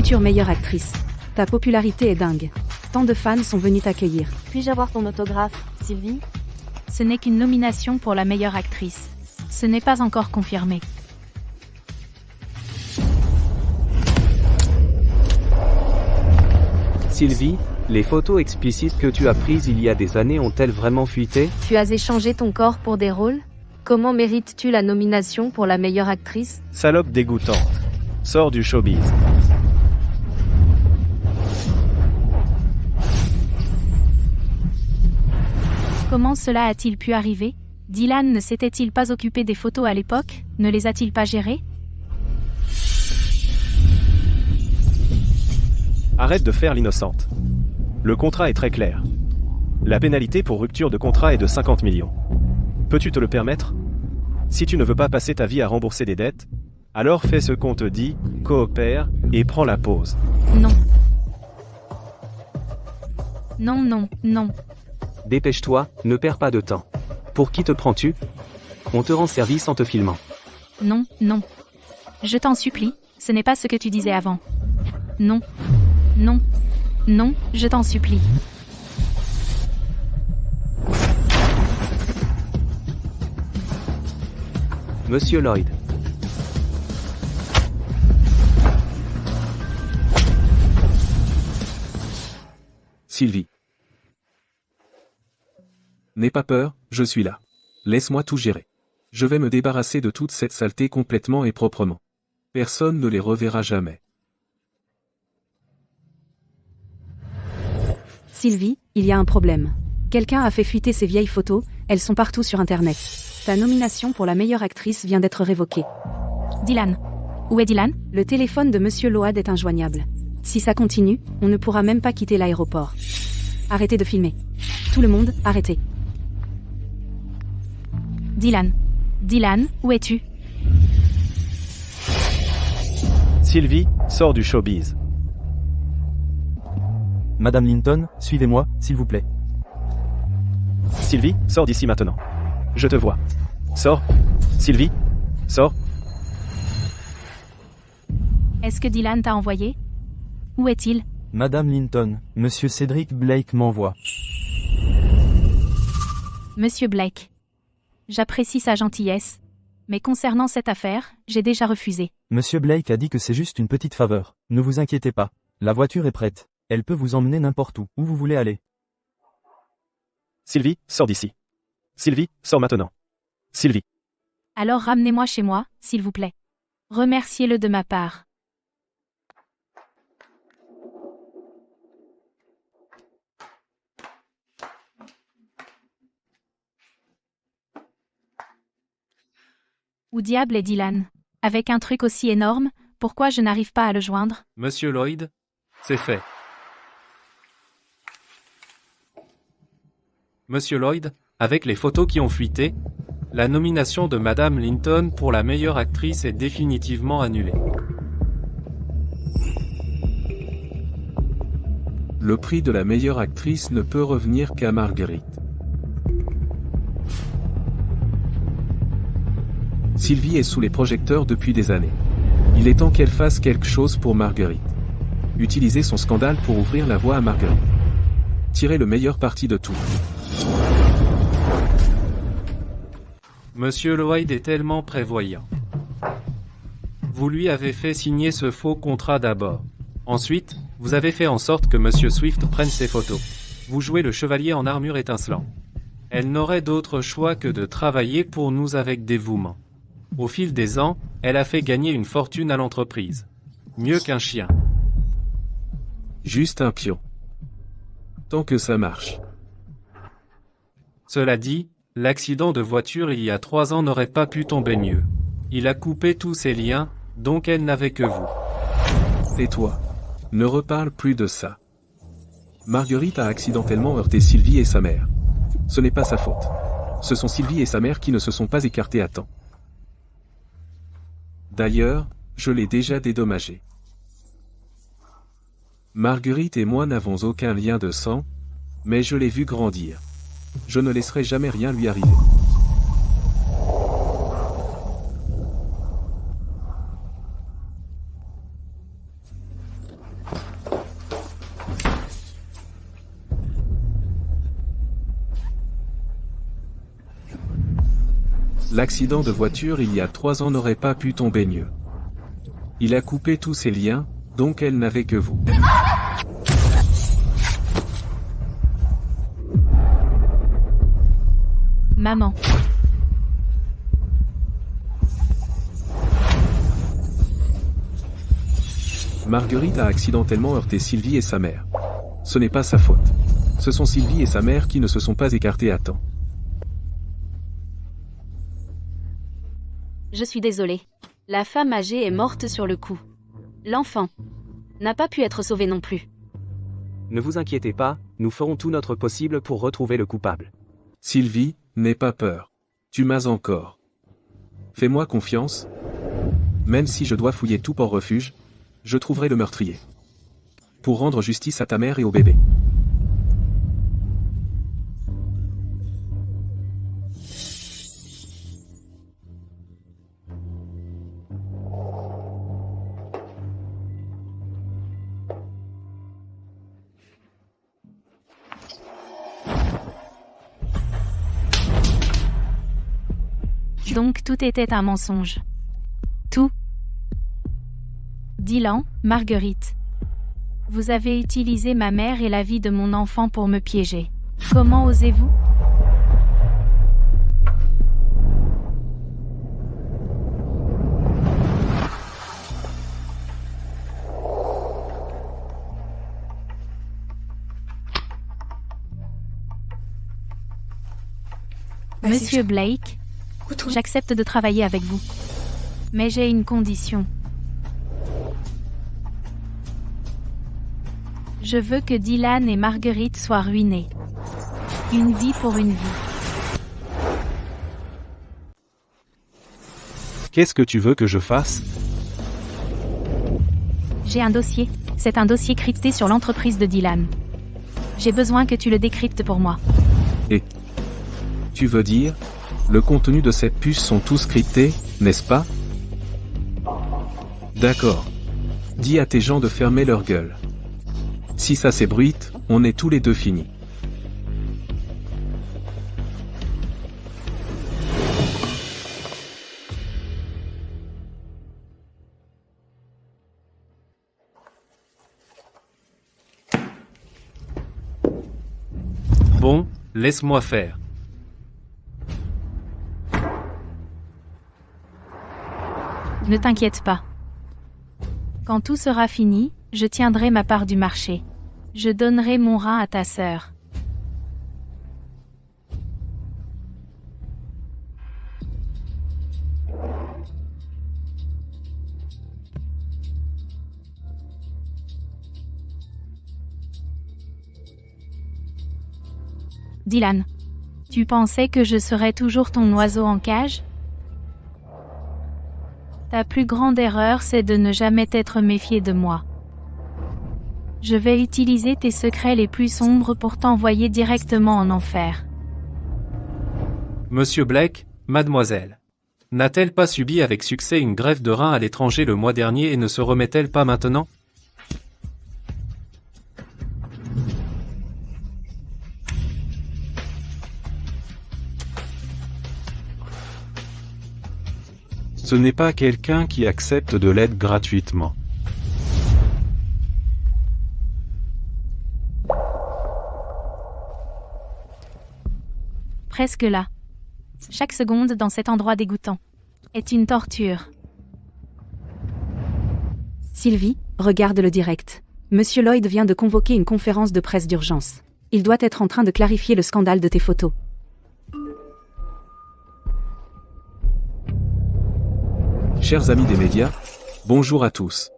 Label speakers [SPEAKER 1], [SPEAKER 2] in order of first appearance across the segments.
[SPEAKER 1] future meilleure actrice. Ta popularité est dingue. Tant de fans sont venus t'accueillir.
[SPEAKER 2] Puis-je avoir ton autographe, Sylvie?
[SPEAKER 3] Ce n'est qu'une nomination pour la meilleure actrice. Ce n'est pas encore confirmé.
[SPEAKER 4] Sylvie, les photos explicites que tu as prises il y a des années ont-elles vraiment fuité?
[SPEAKER 2] Tu as échangé ton corps pour des rôles? Comment mérites-tu la nomination pour la meilleure actrice?
[SPEAKER 5] Salope dégoûtante. Sors du showbiz.
[SPEAKER 3] Comment cela a-t-il pu arriver? Dylan ne s'était-il pas occupé des photos à l'époque? Ne les a-t-il pas gérées?
[SPEAKER 5] Arrête de faire l'innocente. Le contrat est très clair. La pénalité pour rupture de contrat est de 50 millions. Peux-tu te le permettre? Si tu ne veux pas passer ta vie à rembourser des dettes, alors fais ce qu'on te dit, coopère, et prends la pause.
[SPEAKER 3] Non. Non, non, non.
[SPEAKER 4] Dépêche-toi, ne perds pas de temps. Pour qui te prends-tu? On te rend service en te filmant.
[SPEAKER 3] Non, non. Je t'en supplie, ce n'est pas ce que tu disais avant. Non. Non. Non, je t'en supplie.
[SPEAKER 4] Monsieur Lloyd.
[SPEAKER 6] Sylvie. N'aie pas peur, je suis là. Laisse-moi tout gérer. Je vais me débarrasser de toute cette saleté complètement et proprement. Personne ne les reverra jamais.
[SPEAKER 1] Sylvie, il y a un problème. Quelqu'un a fait fuiter ces vieilles photos, elles sont partout sur Internet. Ta nomination pour la meilleure actrice vient d'être révoquée.
[SPEAKER 3] Dylan. Où est Dylan?
[SPEAKER 1] Le téléphone de Monsieur Load est injoignable. Si ça continue, on ne pourra même pas quitter l'aéroport. Arrêtez de filmer. Tout le monde, arrêtez.
[SPEAKER 3] Dylan. Dylan, où es-tu?
[SPEAKER 5] Sylvie, sors du showbiz.
[SPEAKER 7] Madame Linton, suivez-moi, s'il vous plaît.
[SPEAKER 5] Sylvie, sors d'ici maintenant. Je te vois. Sors. Sylvie, sors.
[SPEAKER 3] Est-ce que Dylan t'a envoyé? Où est-il?
[SPEAKER 7] Madame Linton, Monsieur Cédric Blake m'envoie.
[SPEAKER 3] Monsieur Blake. J'apprécie sa gentillesse. Mais concernant cette affaire, j'ai déjà refusé.
[SPEAKER 7] Monsieur Blake a dit que c'est juste une petite faveur. Ne vous inquiétez pas. La voiture est prête. Elle peut vous emmener n'importe où vous voulez aller.
[SPEAKER 5] Sylvie, sors d'ici. Sylvie, sors maintenant. Sylvie.
[SPEAKER 3] Alors ramenez-moi chez moi, s'il vous plaît. Remerciez-le de ma part. Où diable est Dylan? Avec un truc aussi énorme, pourquoi je n'arrive pas à le joindre?
[SPEAKER 8] Monsieur Lloyd, c'est fait. Monsieur Lloyd, avec les photos qui ont fuité, la nomination de Madame Linton pour la meilleure actrice est définitivement annulée.
[SPEAKER 6] Le prix de la meilleure actrice ne peut revenir qu'à Marguerite. Sylvie est sous les projecteurs depuis des années. Il est temps qu'elle fasse quelque chose pour Marguerite. Utilisez son scandale pour ouvrir la voie à Marguerite. Tirez le meilleur parti de tout.
[SPEAKER 8] Monsieur Lloyd est tellement prévoyant. Vous lui avez fait signer ce faux contrat d'abord. Ensuite, vous avez fait en sorte que Monsieur Swift prenne ses photos. Vous jouez le chevalier en armure étincelant. Elle n'aurait d'autre choix que de travailler pour nous avec dévouement. Au fil des ans, elle a fait gagner une fortune à l'entreprise. Mieux qu'un chien.
[SPEAKER 6] Juste un pion. Tant que ça marche.
[SPEAKER 8] Cela dit, l'accident de voiture il y a 3 ans n'aurait pas pu tomber mieux. Il a coupé tous ses liens, donc elle n'avait que vous.
[SPEAKER 6] Tais-toi. Ne reparle plus de ça. Marguerite a accidentellement heurté Sylvie et sa mère. Ce n'est pas sa faute. Ce sont Sylvie et sa mère qui ne se sont pas écartés à temps. D'ailleurs, je l'ai déjà dédommagé. Marguerite et moi n'avons aucun lien de sang, mais je l'ai vu grandir. Je ne laisserai jamais rien lui arriver. L'accident de voiture il y a 3 ans n'aurait pas pu tomber mieux. Il a coupé tous ses liens, donc elle n'avait que vous.
[SPEAKER 3] Maman.
[SPEAKER 6] Marguerite a accidentellement heurté Sylvie et sa mère. Ce n'est pas sa faute. Ce sont Sylvie et sa mère qui ne se sont pas écartés à temps.
[SPEAKER 1] Je suis désolée. La femme âgée est morte sur le coup. L'enfant n'a pas pu être sauvé non plus.
[SPEAKER 4] Ne vous inquiétez pas, nous ferons tout notre possible pour retrouver le coupable.
[SPEAKER 6] Sylvie, n'aie pas peur. Tu m'as encore. Fais-moi confiance. Même si je dois fouiller tout Port-Refuge, je trouverai le meurtrier. Pour rendre justice à ta mère et au bébé.
[SPEAKER 3] Donc tout était un mensonge. Tout. Dylan, Marguerite. Vous avez utilisé ma mère et la vie de mon enfant pour me piéger. Comment osez-vous? Monsieur Blake, j'accepte de travailler avec vous. Mais j'ai une condition. Je veux que Dylan et Marguerite soient ruinés. Une vie pour une vie.
[SPEAKER 4] Qu'est-ce que tu veux que je fasse?
[SPEAKER 3] J'ai un dossier. C'est un dossier crypté sur l'entreprise de Dylan. J'ai besoin que tu le décryptes pour moi.
[SPEAKER 6] Et tu veux dire, le contenu de cette puce sont tous cryptés, n'est-ce pas? D'accord. Dis à tes gens de fermer leur gueule. Si ça s'ébruite, on est tous les deux finis.
[SPEAKER 8] Bon, laisse-moi faire.
[SPEAKER 3] Ne t'inquiète pas. Quand tout sera fini, je tiendrai ma part du marché. Je donnerai mon rein à ta sœur. Dylan, tu pensais que je serais toujours ton oiseau en cage? Ta plus grande erreur, c'est de ne jamais t'être méfié de moi. Je vais utiliser tes secrets les plus sombres pour t'envoyer directement en enfer.
[SPEAKER 8] Monsieur Blake, mademoiselle. N'a-t-elle pas subi avec succès une greffe de rein à l'étranger le mois dernier et ne se remet-elle pas maintenant?
[SPEAKER 9] Ce n'est pas quelqu'un qui accepte de l'aide gratuitement.
[SPEAKER 3] Presque là. Chaque seconde dans cet endroit dégoûtant est une torture.
[SPEAKER 1] Sylvie, regarde le direct. Monsieur Lloyd vient de convoquer une conférence de presse d'urgence. Il doit être en train de clarifier le scandale de tes photos.
[SPEAKER 6] Chers amis des médias, bonjour à tous.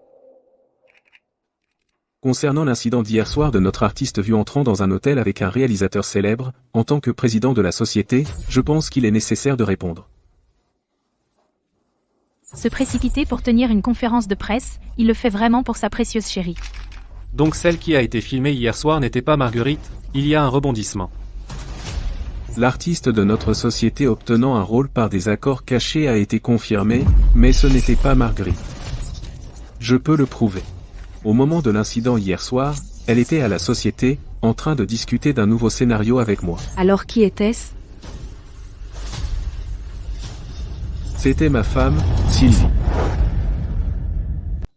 [SPEAKER 6] Concernant l'incident d'hier soir de notre artiste vu entrant dans un hôtel avec un réalisateur célèbre, en tant que président de la société, je pense qu'il est nécessaire de répondre.
[SPEAKER 3] Se précipiter pour tenir une conférence de presse, il le fait vraiment pour sa précieuse chérie.
[SPEAKER 8] Donc celle qui a été filmée hier soir n'était pas Marguerite, il y a un rebondissement.
[SPEAKER 6] L'artiste de notre société obtenant un rôle par des accords cachés a été confirmé, mais ce n'était pas Marguerite. Je peux le prouver. Au moment de l'incident hier soir, elle était à la société, en train de discuter d'un nouveau scénario avec moi.
[SPEAKER 1] Alors qui était-ce?
[SPEAKER 6] C'était ma femme, Sylvie.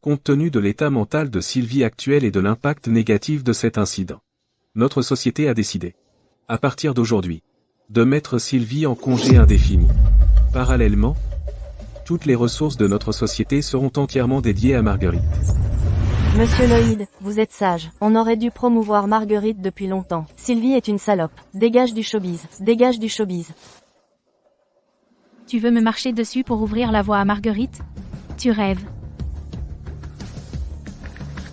[SPEAKER 6] Compte tenu de l'état mental de Sylvie actuel et de l'impact négatif de cet incident, notre société a décidé, à partir d'aujourd'hui, de mettre Sylvie en congé indéfini. Parallèlement, toutes les ressources de notre société seront entièrement dédiées à Marguerite.
[SPEAKER 10] Monsieur Lloyd, vous êtes sage. On aurait dû promouvoir Marguerite depuis longtemps. Sylvie est une salope. Dégage du showbiz. Dégage du showbiz.
[SPEAKER 3] Tu veux me marcher dessus pour ouvrir la voie à Marguerite? Tu rêves.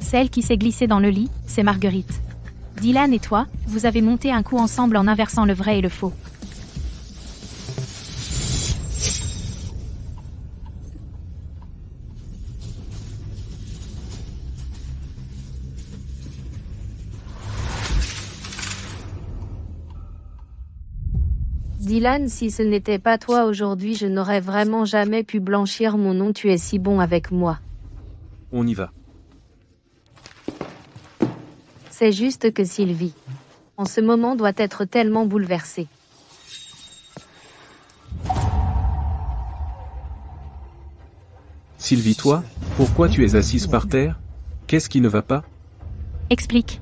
[SPEAKER 3] Celle qui s'est glissée dans le lit, c'est Marguerite. Dylan et toi, vous avez monté un coup ensemble en inversant le vrai et le faux.
[SPEAKER 2] Dylan, si ce n'était pas toi aujourd'hui, je n'aurais vraiment jamais pu blanchir mon nom. Tu es si bon avec moi.
[SPEAKER 6] On y va.
[SPEAKER 2] C'est juste que Sylvie, en ce moment, doit être tellement bouleversée.
[SPEAKER 6] Sylvie, toi, pourquoi tu es assise par terre? Qu'est-ce qui ne va pas?
[SPEAKER 3] Explique.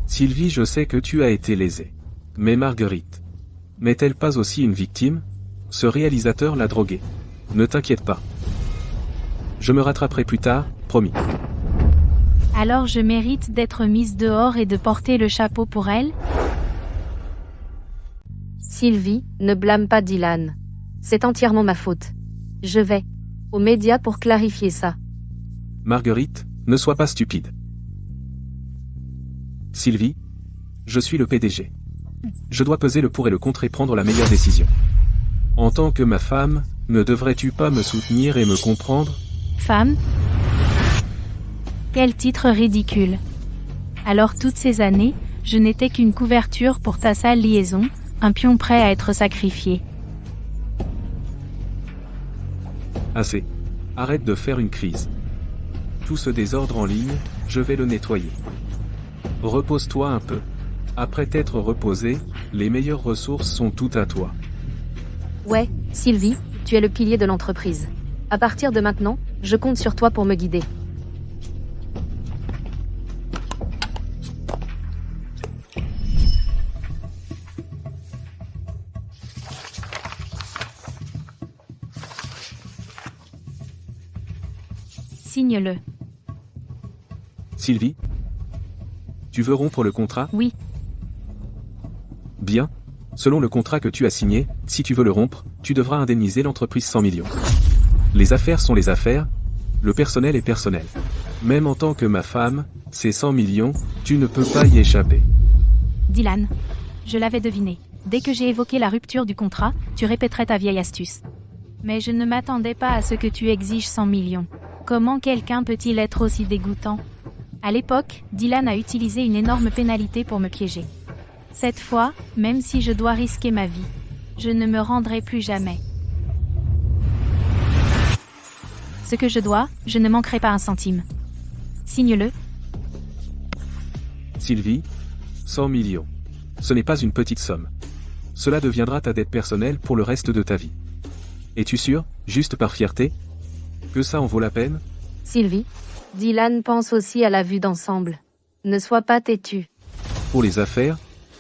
[SPEAKER 6] Sylvie, je sais que tu as été lésée. Mais Marguerite, n'est-elle pas aussi une victime? Ce réalisateur l'a droguée. Ne t'inquiète pas. Je me rattraperai plus tard, promis.
[SPEAKER 3] Alors je mérite d'être mise dehors et de porter le chapeau pour elle?
[SPEAKER 2] Sylvie, ne blâme pas Dylan. C'est entièrement ma faute. Je vais aux médias pour clarifier ça.
[SPEAKER 6] Marguerite, ne sois pas stupide. Sylvie, je suis le PDG. Je dois peser le pour et le contre et prendre la meilleure décision. En tant que ma femme, ne devrais-tu pas me soutenir et me comprendre?
[SPEAKER 3] Femme? Quel titre ridicule. Alors toutes ces années, je n'étais qu'une couverture pour ta sale liaison, un pion prêt à être sacrifié.
[SPEAKER 6] Assez. Arrête de faire une crise. Tout ce désordre en ligne, je vais le nettoyer. Repose-toi un peu. Après t'être reposé, les meilleures ressources sont toutes à toi.
[SPEAKER 2] Ouais, Sylvie, tu es le pilier de l'entreprise. À partir de maintenant, je compte sur toi pour me guider.
[SPEAKER 3] Signe-le.
[SPEAKER 6] Sylvie? Tu veux rompre le contrat?
[SPEAKER 3] Oui.
[SPEAKER 6] Bien. Selon le contrat que tu as signé, si tu veux le rompre, tu devras indemniser l'entreprise 100 millions. Les affaires sont les affaires, le personnel est personnel. Même en tant que ma femme, ces 100 millions, tu ne peux pas y échapper.
[SPEAKER 3] Dylan, je l'avais deviné. Dès que j'ai évoqué la rupture du contrat, tu répéterais ta vieille astuce. Mais je ne m'attendais pas à ce que tu exiges 100 millions. Comment quelqu'un peut-il être aussi dégoûtant? À l'époque, Dylan a utilisé une énorme pénalité pour me piéger. Cette fois, même si je dois risquer ma vie, je ne me rendrai plus jamais. Ce que je dois, je ne manquerai pas un centime. Signe-le.
[SPEAKER 6] Sylvie, 100 millions. Ce n'est pas une petite somme. Cela deviendra ta dette personnelle pour le reste de ta vie. Es-tu sûr, juste par fierté, que ça en vaut la peine?
[SPEAKER 2] Sylvie, Dylan pense aussi à la vue d'ensemble. Ne sois pas têtu.
[SPEAKER 6] Pour les affaires,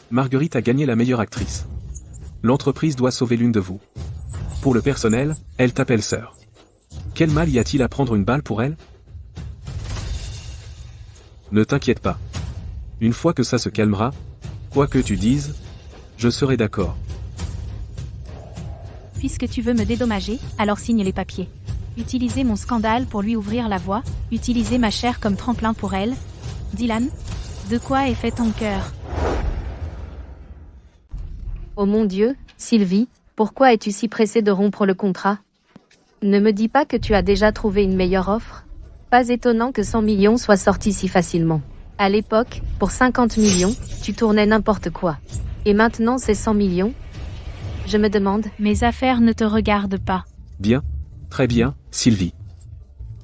[SPEAKER 6] Marguerite a gagné la meilleure actrice. L'entreprise doit sauver l'une de vous. Pour le personnel, elle t'appelle sœur. Quel mal y a-t-il à prendre une balle pour elle? Ne t'inquiète pas. Une fois que ça se calmera, quoi que tu dises, je serai d'accord.
[SPEAKER 3] Puisque tu veux me dédommager, alors signe les papiers. Utilisez mon scandale pour lui ouvrir la voie, utilisez ma chair comme tremplin pour elle. Dylan, de quoi est fait ton cœur?
[SPEAKER 2] Oh mon Dieu, Sylvie, pourquoi es-tu si pressée de rompre le contrat? Ne me dis pas que tu as déjà trouvé une meilleure offre. Pas étonnant que 100 millions soient sortis si facilement. À l'époque, pour 50 millions, tu tournais n'importe quoi. Et maintenant c'est 100 millions? Je me demande...
[SPEAKER 3] Mes affaires ne te regardent pas.
[SPEAKER 6] Bien. Très bien, Sylvie.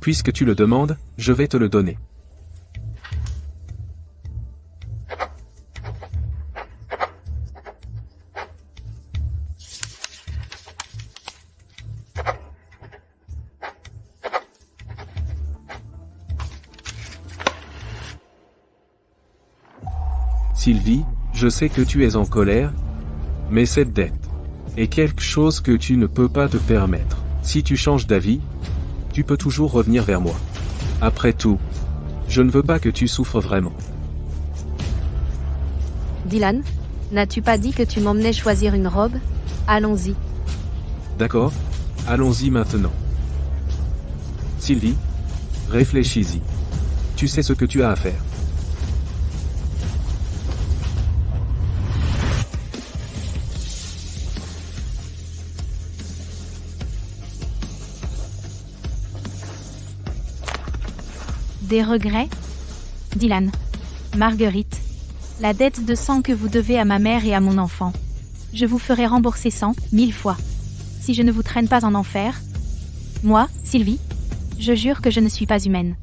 [SPEAKER 6] Puisque tu le demandes, je vais te le donner. Sylvie, je sais que tu es en colère, mais cette dette est quelque chose que tu ne peux pas te permettre. Si tu changes d'avis, tu peux toujours revenir vers moi. Après tout, je ne veux pas que tu souffres vraiment.
[SPEAKER 2] Dylan, n'as-tu pas dit que tu m'emmenais choisir une robe? Allons-y.
[SPEAKER 6] D'accord? Allons-y maintenant. Sylvie, réfléchis-y. Tu sais ce que tu as à faire.
[SPEAKER 3] Des regrets? Dylan. Marguerite. La dette de sang que vous devez à ma mère et à mon enfant. Je vous ferai rembourser 100 000 fois. Si je ne vous traîne pas en enfer. Moi, Sylvie, je jure que je ne suis pas humaine.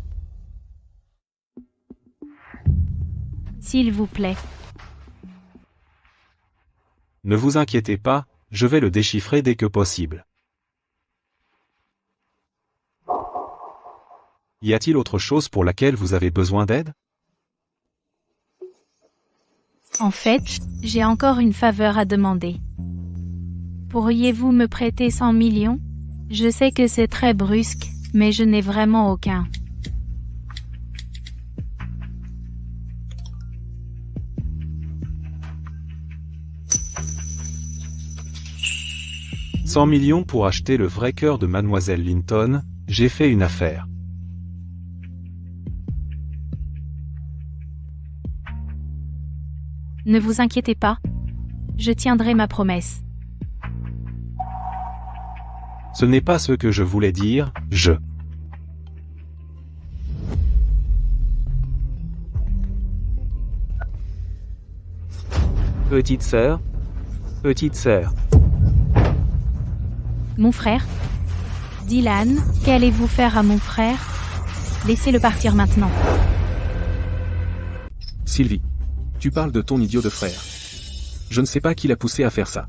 [SPEAKER 3] S'il vous plaît.
[SPEAKER 9] Ne vous inquiétez pas, je vais le déchiffrer dès que possible. Y a-t-il autre chose pour laquelle vous avez besoin d'aide?
[SPEAKER 3] En fait, j'ai encore une faveur à demander. Pourriez-vous me prêter 100 millions? Je sais que c'est très brusque, mais je n'ai vraiment aucun.
[SPEAKER 9] « 100 millions pour acheter le vrai cœur de Mademoiselle Linton, j'ai fait une affaire. »
[SPEAKER 3] Ne vous inquiétez pas. Je tiendrai ma promesse.
[SPEAKER 9] Ce n'est pas ce que je voulais dire, je.
[SPEAKER 4] Petite sœur. Petite sœur.
[SPEAKER 3] Mon frère? Dylan, qu'allez-vous faire à mon frère? Laissez-le partir maintenant.
[SPEAKER 6] Sylvie, tu parles de ton idiot de frère. Je ne sais pas qui l'a poussé à faire ça.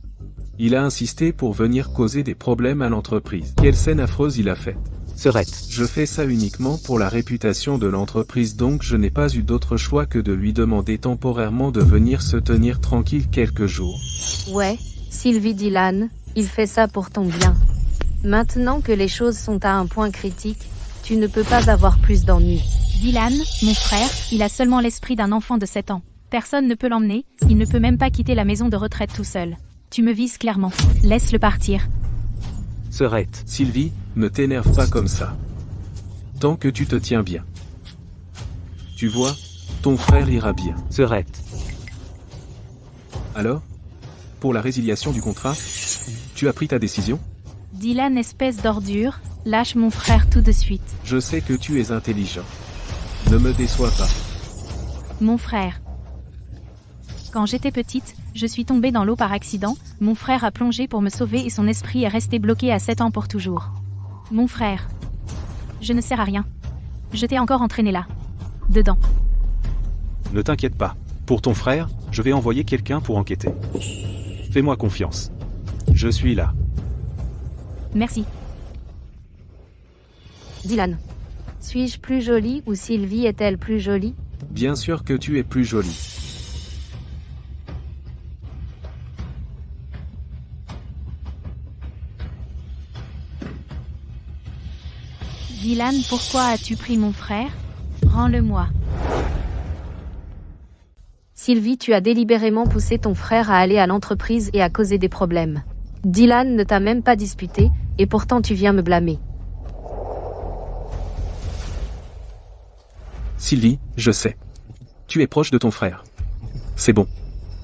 [SPEAKER 6] Il a insisté pour venir causer des problèmes à l'entreprise. Quelle scène affreuse il a faite.
[SPEAKER 4] Serette.
[SPEAKER 6] Je fais ça uniquement pour la réputation de l'entreprise, donc je n'ai pas eu d'autre choix que de lui demander temporairement de venir se tenir tranquille quelques jours.
[SPEAKER 2] Ouais, Sylvie Dylan, il fait ça pour ton bien. Maintenant que les choses sont à un point critique, tu ne peux pas avoir plus d'ennuis.
[SPEAKER 3] Dylan, mon frère, il a seulement l'esprit d'un enfant de 7 ans. Personne ne peut l'emmener, il ne peut même pas quitter la maison de retraite tout seul. Tu me vises clairement. Laisse-le partir.
[SPEAKER 4] Serette.
[SPEAKER 6] Sylvie, ne t'énerve pas comme ça. Tant que tu te tiens bien. Tu vois, ton frère ira bien.
[SPEAKER 4] Serette.
[SPEAKER 6] Alors? Pour la résiliation du contrat, tu as pris ta décision?
[SPEAKER 3] Dylan, espèce d'ordure, lâche mon frère tout de suite.
[SPEAKER 6] Je sais que tu es intelligent. Ne me déçois pas.
[SPEAKER 3] Mon frère. Quand j'étais petite, je suis tombée dans l'eau par accident, mon frère a plongé pour me sauver et son esprit est resté bloqué à 7 ans pour toujours. Mon frère. Je ne sers à rien. Je t'ai encore entraîné là. Dedans.
[SPEAKER 9] Ne t'inquiète pas. Pour ton frère, je vais envoyer quelqu'un pour enquêter. Fais-moi confiance. Je suis là.
[SPEAKER 3] Merci.
[SPEAKER 2] Dylan. Suis-je plus jolie ou Sylvie est-elle plus jolie?
[SPEAKER 6] Bien sûr que tu es plus jolie.
[SPEAKER 3] Dylan, pourquoi as-tu pris mon frère? Rends-le-moi.
[SPEAKER 2] Sylvie, tu as délibérément poussé ton frère à aller à l'entreprise et à causer des problèmes. Dylan ne t'a même pas disputé, et pourtant tu viens me blâmer.
[SPEAKER 6] Sylvie, je sais. Tu es proche de ton frère. C'est bon.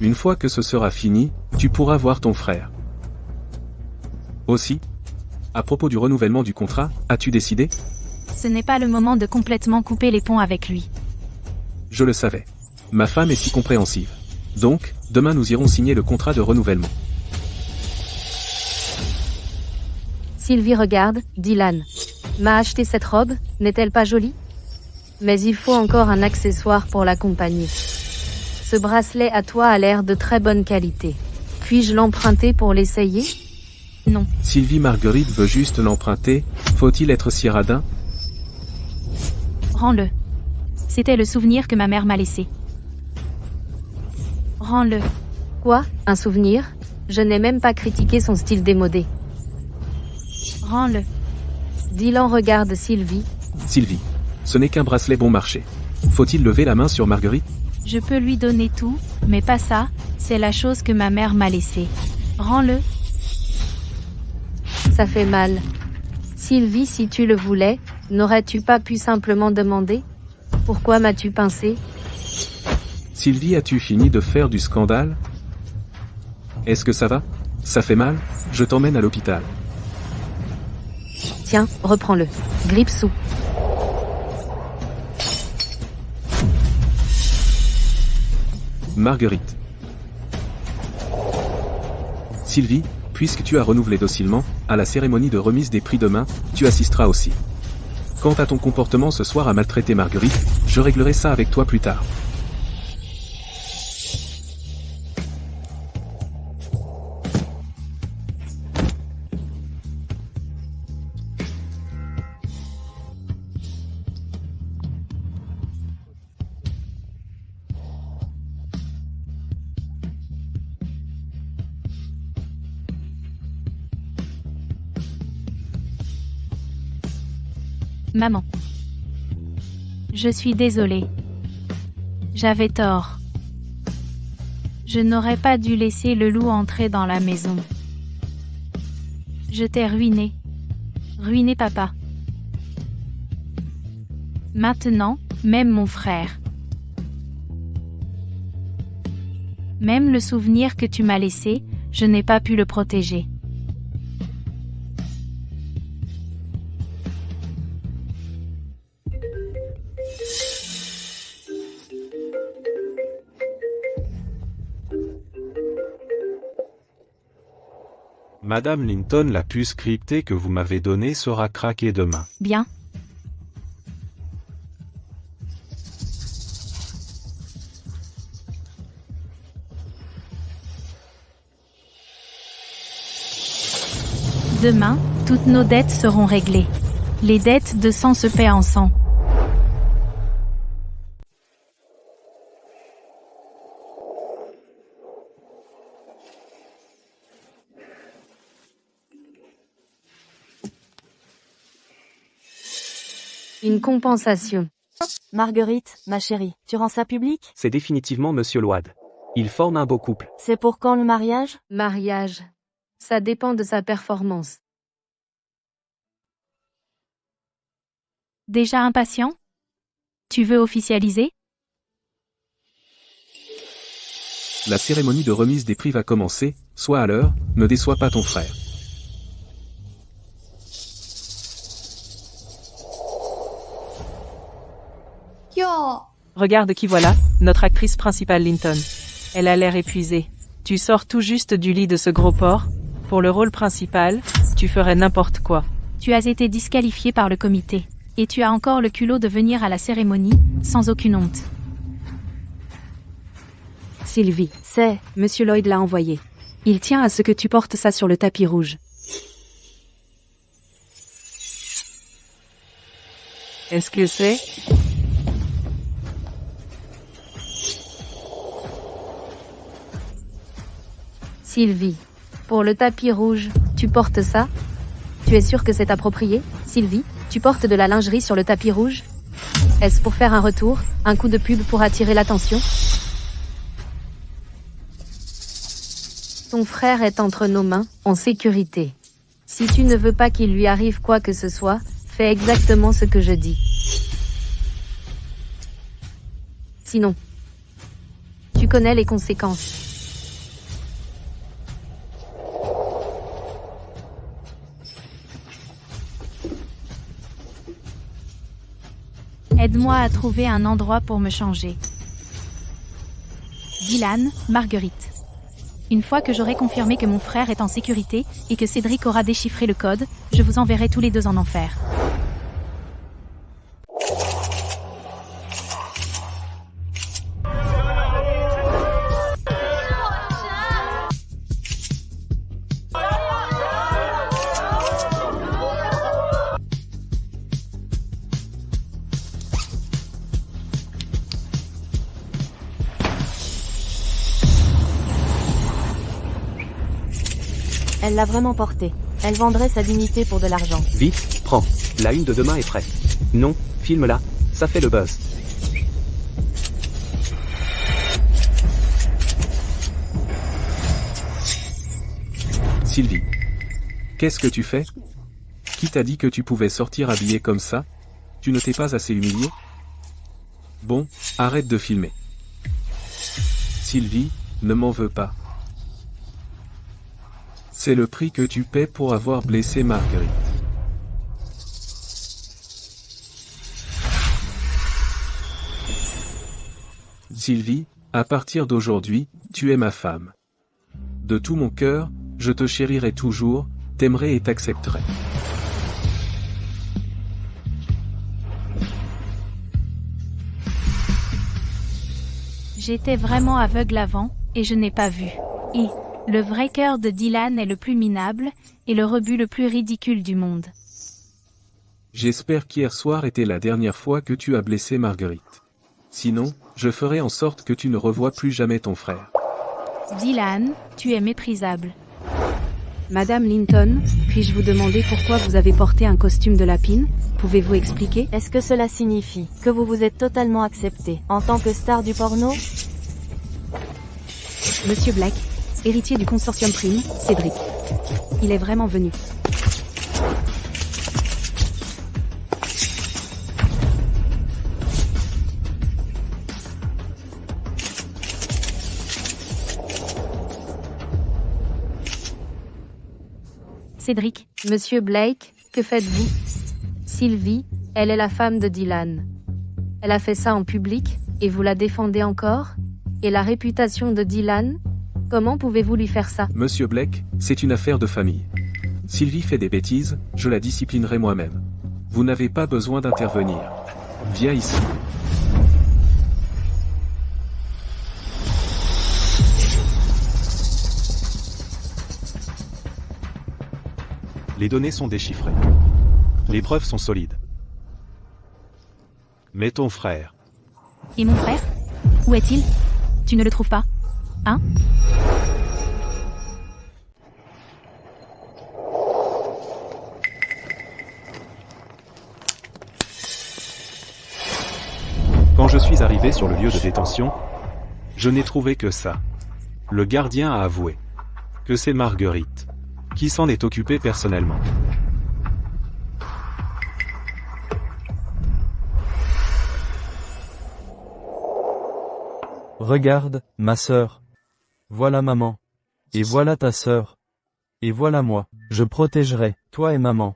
[SPEAKER 6] Une fois que ce sera fini, tu pourras voir ton frère. Aussi, à propos du renouvellement du contrat, as-tu décidé?
[SPEAKER 3] Ce n'est pas le moment de complètement couper les ponts avec lui.
[SPEAKER 6] Je le savais. Ma femme est si compréhensive. Donc, demain nous irons signer le contrat de renouvellement.
[SPEAKER 2] Sylvie, regarde, Dylan m'a acheté cette robe, n'est-elle pas jolie? Mais il faut encore un accessoire pour l'accompagner. Ce bracelet à toi a l'air de très bonne qualité. Puis-je l'emprunter pour l'essayer?
[SPEAKER 3] Non.
[SPEAKER 6] Sylvie Marguerite veut juste l'emprunter, faut-il être si radin?
[SPEAKER 3] Rends-le. C'était le souvenir que ma mère m'a laissé. Rends-le.
[SPEAKER 2] Quoi? Un souvenir? Je n'ai même pas critiqué son style démodé.
[SPEAKER 3] Rends-le.
[SPEAKER 2] Dylan regarde Sylvie.
[SPEAKER 6] Sylvie. Ce n'est qu'un bracelet bon marché. Faut-il lever la main sur Marguerite?
[SPEAKER 3] Je peux lui donner tout, mais pas ça, c'est la chose que ma mère m'a laissée. Rends-le.
[SPEAKER 2] Ça fait mal. Sylvie, si tu le voulais, n'aurais-tu pas pu simplement demander? Pourquoi m'as-tu pincé?
[SPEAKER 6] Sylvie, as-tu fini de faire du scandale? Est-ce que ça va? Ça fait mal? Je t'emmène à l'hôpital.
[SPEAKER 2] Tiens, reprends-le. Grippe sous.
[SPEAKER 6] Marguerite. Sylvie, puisque tu as renouvelé docilement, à la cérémonie de remise des prix demain, tu assisteras aussi. Quant à ton comportement ce soir à maltraiter Marguerite, je réglerai ça avec toi plus tard.
[SPEAKER 3] Maman. Je suis désolée. J'avais tort. Je n'aurais pas dû laisser le loup entrer dans la maison. Je t'ai ruiné. Ruiné papa. Maintenant, même mon frère. Même le souvenir que tu m'as laissé, je n'ai pas pu le protéger.
[SPEAKER 9] Madame Linton, la puce cryptée que vous m'avez donnée sera craquée demain.
[SPEAKER 3] Bien. Demain, toutes nos dettes seront réglées. Les dettes de sang se paient en sang.
[SPEAKER 2] Une compensation.
[SPEAKER 10] Marguerite, ma chérie, tu rends ça public?
[SPEAKER 4] C'est définitivement Monsieur Load. Ils forment un beau couple.
[SPEAKER 10] C'est pour quand le mariage?
[SPEAKER 2] Mariage. Ça dépend de sa performance.
[SPEAKER 3] Déjà impatient? Tu veux officialiser?
[SPEAKER 6] La cérémonie de remise des prix va commencer, sois à l'heure, ne déçois pas ton frère.
[SPEAKER 11] Regarde qui voilà, notre actrice principale Linton. Elle a l'air épuisée. Tu sors tout juste du lit de ce gros porc. Pour le rôle principal, tu ferais n'importe quoi.
[SPEAKER 3] Tu as été disqualifié par le comité. Et tu as encore le culot de venir à la cérémonie, sans aucune honte.
[SPEAKER 1] Sylvie,
[SPEAKER 10] C'est...
[SPEAKER 1] Monsieur Lloyd l'a envoyé. Il tient à ce que tu portes ça sur le tapis rouge.
[SPEAKER 11] Est-ce que c'est?
[SPEAKER 2] Sylvie. Pour le tapis rouge, tu portes ça? Tu es sûre que c'est approprié? Sylvie, tu portes de la lingerie sur le tapis rouge? Est-ce pour faire un retour, un coup de pub pour attirer l'attention? Ton frère est entre nos mains, en sécurité. Si tu ne veux pas qu'il lui arrive quoi que ce soit, fais exactement ce que je dis. Sinon, tu connais les conséquences.
[SPEAKER 3] Aide-moi à trouver un endroit pour me changer. Dylan, Marguerite. Une fois que j'aurai confirmé que mon frère est en sécurité, et que Cédric aura déchiffré le code, je vous enverrai tous les deux en enfer.
[SPEAKER 10] Elle l'a vraiment porté. Elle vendrait sa dignité pour de l'argent.
[SPEAKER 4] Vite, prends. La une de demain est prête. Non, filme-la, ça fait le buzz.
[SPEAKER 6] Sylvie. Qu'est-ce que tu fais? Qui t'a dit que tu pouvais sortir habillée comme ça? Tu ne t'es pas assez humiliée? Bon, arrête de filmer. Sylvie, ne m'en veux pas. C'est le prix que tu paies pour avoir blessé Marguerite. Sylvie, à partir d'aujourd'hui, tu es ma femme. De tout mon cœur, je te chérirai toujours, t'aimerai et t'accepterai.
[SPEAKER 3] J'étais vraiment aveugle avant, et je n'ai pas vu. Et le vrai cœur de Dylan est le plus minable, et le rebut le plus ridicule du monde.
[SPEAKER 6] J'espère qu'hier soir était la dernière fois que tu as blessé Marguerite. Sinon, je ferai en sorte que tu ne revoies plus jamais ton frère.
[SPEAKER 3] Dylan, tu es méprisable.
[SPEAKER 1] Madame Linton, puis-je vous demander pourquoi vous avez porté un costume de lapine? Pouvez-vous expliquer?
[SPEAKER 10] Est-ce que cela signifie que vous vous êtes totalement accepté en tant que star du porno?
[SPEAKER 1] Monsieur Black, héritier du consortium Prime, Cédric. Il est vraiment venu.
[SPEAKER 3] Cédric.
[SPEAKER 2] Monsieur Blake, que faites-vous? Sylvie, elle est la femme de Dylan. Elle a fait ça en public, et vous la défendez encore? Et la réputation de Dylan? Comment pouvez-vous lui faire ça?
[SPEAKER 6] Monsieur Blake, c'est une affaire de famille. Sylvie fait des bêtises, je la disciplinerai moi-même. Vous n'avez pas besoin d'intervenir. Viens ici.
[SPEAKER 9] Les données sont déchiffrées. Les preuves sont solides. Mais ton frère...
[SPEAKER 3] Et mon frère? Où est-il? Tu ne le trouves pas? Hein?
[SPEAKER 9] Quand je suis arrivé sur le lieu de détention, je n'ai trouvé que ça. Le gardien a avoué que c'est Marguerite qui s'en est occupée personnellement.
[SPEAKER 7] Regarde, ma sœur. Voilà maman. Et voilà ta sœur. Et voilà moi. Je protégerai, toi et maman.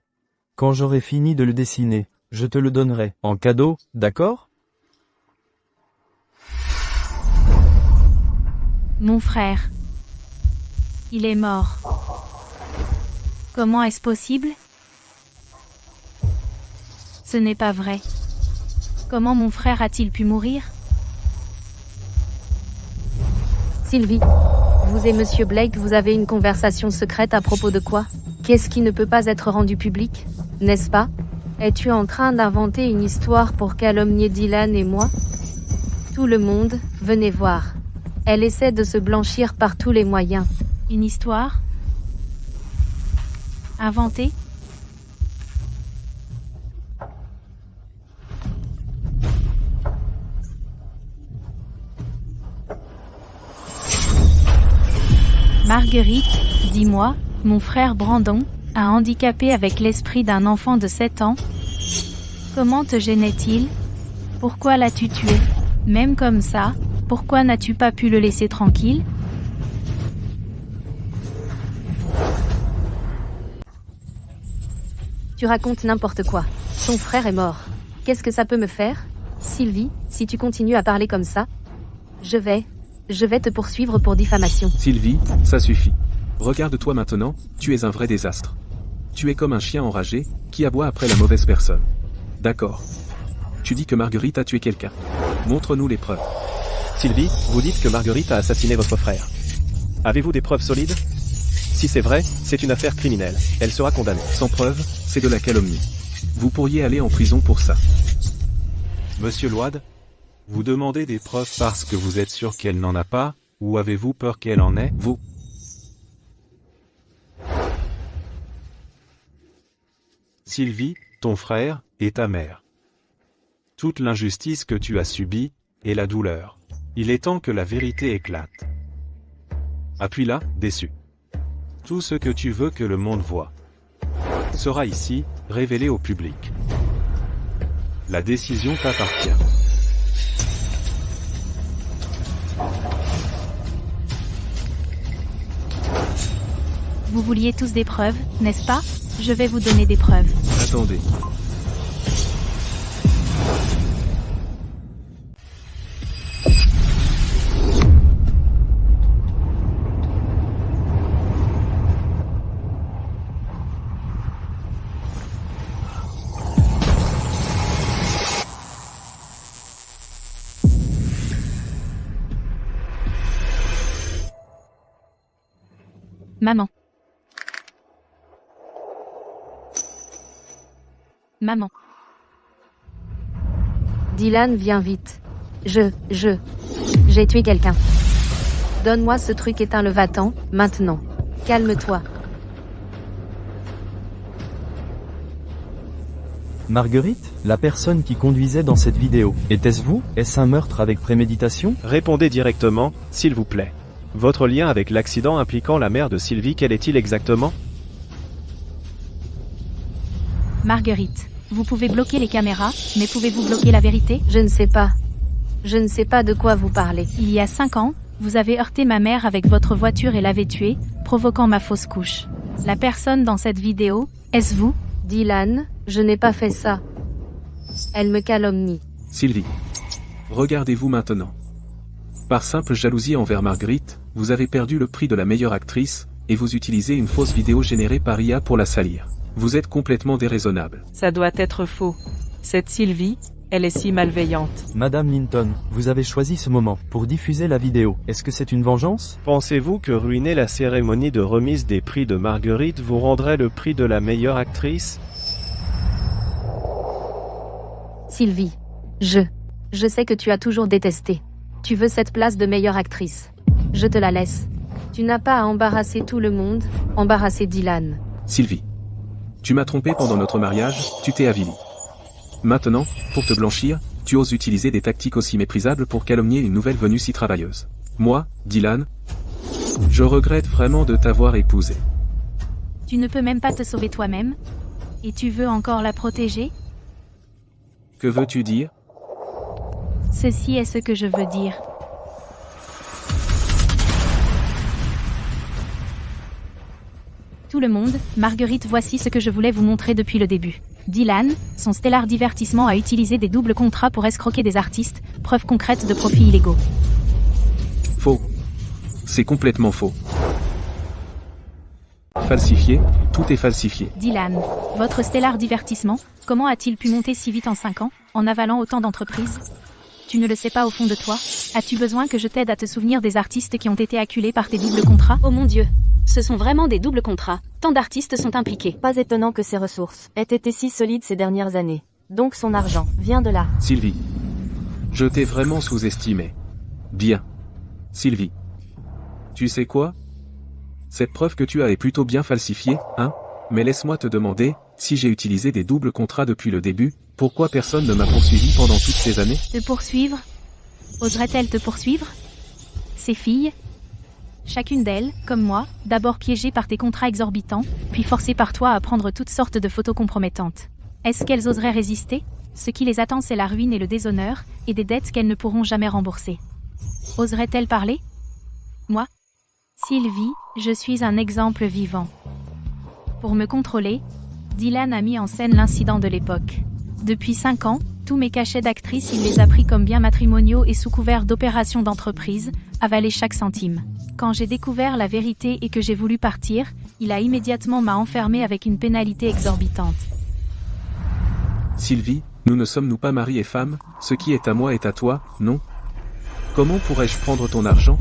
[SPEAKER 7] Quand j'aurai fini de le dessiner, je te le donnerai, en cadeau, d'accord?
[SPEAKER 3] Mon frère. Il est mort. Comment est-ce possible? Ce n'est pas vrai. Comment mon frère a-t-il pu mourir?
[SPEAKER 2] Sylvie, vous et Monsieur Blake, vous avez une conversation secrète à propos de quoi? Qu'est-ce qui ne peut pas être rendu public, n'est-ce pas? Es-tu en train d'inventer une histoire pour calomnier Dylan et moi? Tout le monde, venez voir. Elle essaie de se blanchir par tous les moyens.
[SPEAKER 3] Une histoire? Inventée? Marguerite, dis-moi, mon frère Brandon, a handicapé avec l'esprit d'un enfant de 7 ans. Comment te gênait-il? Pourquoi l'as-tu tué? Même comme ça, pourquoi n'as-tu pas pu le laisser tranquille?
[SPEAKER 2] Tu racontes n'importe quoi. Ton frère est mort. Qu'est-ce que ça peut me faire? Sylvie, si tu continues à parler comme ça, je vais te poursuivre pour diffamation.
[SPEAKER 6] Sylvie, ça suffit. Regarde-toi maintenant, tu es un vrai désastre. Tu es comme un chien enragé, qui aboie après la mauvaise personne. D'accord. Tu dis que Marguerite a tué quelqu'un. Montre-nous les preuves.
[SPEAKER 5] Sylvie, vous dites que Marguerite a assassiné votre frère. Avez-vous des preuves solides? Si c'est vrai, c'est une affaire criminelle. Elle sera condamnée.
[SPEAKER 6] Sans preuve, c'est de la calomnie. Vous pourriez aller en prison pour ça.
[SPEAKER 9] Monsieur Loide, vous demandez des preuves parce que vous êtes sûr qu'elle n'en a pas, ou avez-vous peur qu'elle en ait?
[SPEAKER 6] Vous
[SPEAKER 9] Sylvie, ton frère, et ta mère. Toute l'injustice que tu as subie, et la douleur. Il est temps que la vérité éclate. Appuie-là, déçu. Tout ce que tu veux que le monde voit sera ici, révélé au public. La décision t'appartient.
[SPEAKER 3] Vous vouliez tous des preuves, n'est-ce pas? Je vais vous donner des preuves.
[SPEAKER 5] Attendez.
[SPEAKER 3] Maman. Maman.
[SPEAKER 2] Dylan, viens vite. J'ai tué quelqu'un. Donne-moi ce truc, éteins le va-t'en, maintenant. Calme-toi.
[SPEAKER 7] Marguerite, la personne qui conduisait dans cette vidéo, était-ce vous? Est-ce un meurtre avec préméditation?
[SPEAKER 5] Répondez directement, s'il vous plaît. Votre lien avec l'accident impliquant la mère de Sylvie, quel est-il exactement?
[SPEAKER 3] Marguerite, vous pouvez bloquer les caméras, mais pouvez-vous bloquer la vérité?
[SPEAKER 2] Je ne sais pas. Je ne sais pas de quoi vous parlez.
[SPEAKER 3] Il y a 5 ans, vous avez heurté ma mère avec votre voiture et l'avez tuée, provoquant ma fausse couche. La personne dans cette vidéo, est-ce vous?
[SPEAKER 2] Dylan, je n'ai pas fait ça. Elle me calomnie.
[SPEAKER 6] Sylvie. Regardez-vous maintenant. Par simple jalousie envers Marguerite, vous avez perdu le prix de la meilleure actrice, et vous utilisez une fausse vidéo générée par IA pour la salir. Vous êtes complètement déraisonnable.
[SPEAKER 11] Ça doit être faux. Cette Sylvie, elle est si malveillante.
[SPEAKER 7] Madame Linton, vous avez choisi ce moment pour diffuser la vidéo. Est-ce que c'est une vengeance?
[SPEAKER 5] Pensez-vous que ruiner la cérémonie de remise des prix de Marguerite vous rendrait le prix de la meilleure actrice?
[SPEAKER 2] Sylvie. Je sais que tu as toujours détesté. Tu veux cette place de meilleure actrice. Je te la laisse. Tu n'as pas à embarrasser tout le monde, embarrasser Dylan.
[SPEAKER 6] Sylvie. Tu m'as trompé pendant notre mariage, tu t'es avilie. Maintenant, pour te blanchir, tu oses utiliser des tactiques aussi méprisables pour calomnier une nouvelle venue si travailleuse. Moi, Dylan, je regrette vraiment de t'avoir épousé.
[SPEAKER 3] Tu ne peux même pas te sauver toi-même? Et tu veux encore la protéger?
[SPEAKER 5] Que veux-tu dire?
[SPEAKER 3] Ceci est ce que je veux dire. Tout le monde, Marguerite, voici ce que je voulais vous montrer depuis le début. Dylan, son stellar divertissement a utilisé des doubles contrats pour escroquer des artistes, preuve concrète de profits illégaux.
[SPEAKER 6] Faux. C'est complètement faux. Falsifié, tout est falsifié.
[SPEAKER 3] Dylan, votre stellar divertissement, comment a-t-il pu monter si vite en 5 ans, en avalant autant d'entreprises? Tu ne le sais pas au fond de toi? As-tu besoin que je t'aide à te souvenir des artistes qui ont été acculés par tes doubles contrats?
[SPEAKER 1] Oh mon Dieu, ce sont vraiment des doubles contrats. Tant d'artistes sont impliqués.
[SPEAKER 10] Pas étonnant que ses ressources aient été si solides ces dernières années. Donc son argent vient de là.
[SPEAKER 6] Sylvie. Je t'ai vraiment sous-estimé. Bien. Sylvie. Tu sais quoi? Cette preuve que tu as est plutôt bien falsifiée, hein? Mais laisse-moi te demander, si j'ai utilisé des doubles contrats depuis le début, pourquoi personne ne m'a poursuivi pendant toutes ces années?
[SPEAKER 3] Te poursuivre? Oserait-elle te poursuivre? Ces filles? Chacune d'elles, comme moi, d'abord piégées par tes contrats exorbitants, puis forcées par toi à prendre toutes sortes de photos compromettantes. Est-ce qu'elles oseraient résister? Ce qui les attend, c'est la ruine et le déshonneur, et des dettes qu'elles ne pourront jamais rembourser. Oseraient-elles parler? Moi? Sylvie, je suis un exemple vivant. Pour me contrôler, Dylan a mis en scène l'incident de l'époque. Depuis 5 ans, tous mes cachets d'actrice, il les a pris comme biens matrimoniaux et sous couvert d'opérations d'entreprise, avalé chaque centime. Quand j'ai découvert la vérité et que j'ai voulu partir, il a immédiatement m'a enfermé avec une pénalité exorbitante.
[SPEAKER 6] Sylvie, nous ne sommes-nous pas mari et femme? Ce qui est à moi est à toi, non? Comment pourrais-je prendre ton argent?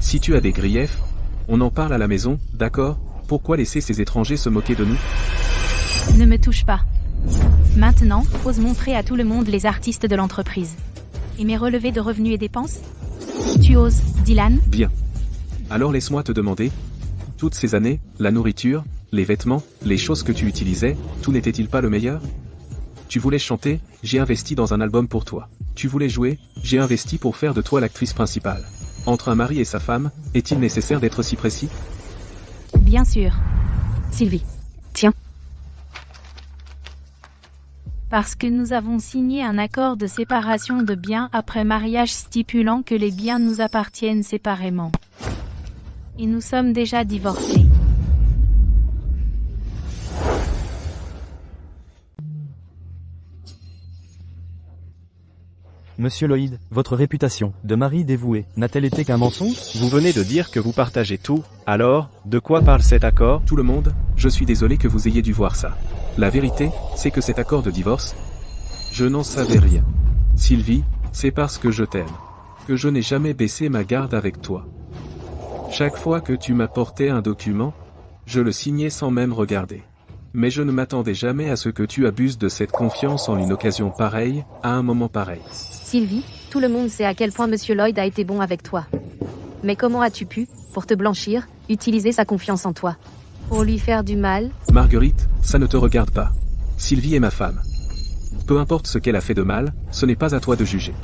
[SPEAKER 6] Si tu as des griefs, on en parle à la maison, d'accord? Pourquoi laisser ces étrangers se moquer de nous?
[SPEAKER 3] Ne me touche pas. Maintenant, ose montrer à tout le monde les artistes de l'entreprise. Et mes relevés de revenus et dépenses? Tu oses, Dylan?
[SPEAKER 6] Bien. Alors laisse-moi te demander. Toutes ces années, la nourriture, les vêtements, les choses que tu utilisais, tout n'était-il pas le meilleur? Tu voulais chanter, j'ai investi dans un album pour toi. Tu voulais jouer, j'ai investi pour faire de toi l'actrice principale. Entre un mari et sa femme, est-il nécessaire d'être si précis?
[SPEAKER 3] Bien sûr.
[SPEAKER 1] Sylvie. Tiens.
[SPEAKER 3] Parce que nous avons signé un accord de séparation de biens après mariage stipulant que les biens nous appartiennent séparément. Et nous sommes déjà divorcés.
[SPEAKER 7] Monsieur Lloyd, votre réputation de mari dévoué n'a-t-elle été qu'un mensonge?
[SPEAKER 5] Vous venez de dire que vous partagez tout, alors, de quoi parle cet accord?
[SPEAKER 6] Tout le monde, je suis désolé que vous ayez dû voir ça. La vérité, c'est que cet accord de divorce, je n'en savais rien. Sylvie, c'est parce que je t'aime, que je n'ai jamais baissé ma garde avec toi. Chaque fois que tu m'apportais un document, je le signais sans même regarder. Mais je ne m'attendais jamais à ce que tu abuses de cette confiance en une occasion pareille, à un moment pareil.
[SPEAKER 2] Sylvie, tout le monde sait à quel point Monsieur Lloyd a été bon avec toi. Mais comment as-tu pu, pour te blanchir, utiliser sa confiance en toi? Pour lui faire du mal?
[SPEAKER 6] Marguerite, ça ne te regarde pas. Sylvie est ma femme. Peu importe ce qu'elle a fait de mal, ce n'est pas à toi de juger.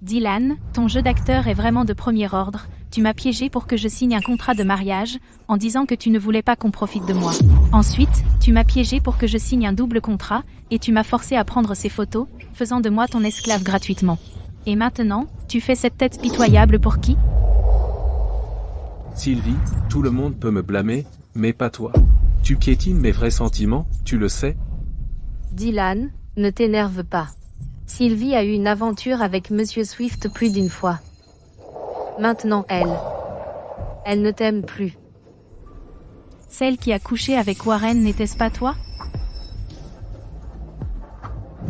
[SPEAKER 3] Dylan, ton jeu d'acteur est vraiment de premier ordre. Tu m'as piégé pour que je signe un contrat de mariage, en disant que tu ne voulais pas qu'on profite de moi. Ensuite, tu m'as piégé pour que je signe un double contrat, et tu m'as forcé à prendre ces photos, faisant de moi ton esclave gratuitement. Et maintenant, tu fais cette tête pitoyable pour qui?
[SPEAKER 6] Sylvie, tout le monde peut me blâmer, mais pas toi. Tu piétines mes vrais sentiments, tu le sais?
[SPEAKER 2] Dylan, ne t'énerve pas. Sylvie a eu une aventure avec Monsieur Swift plus d'une fois. Maintenant elle ne t'aime plus.
[SPEAKER 3] Celle qui a couché avec Warren n'était-ce pas toi?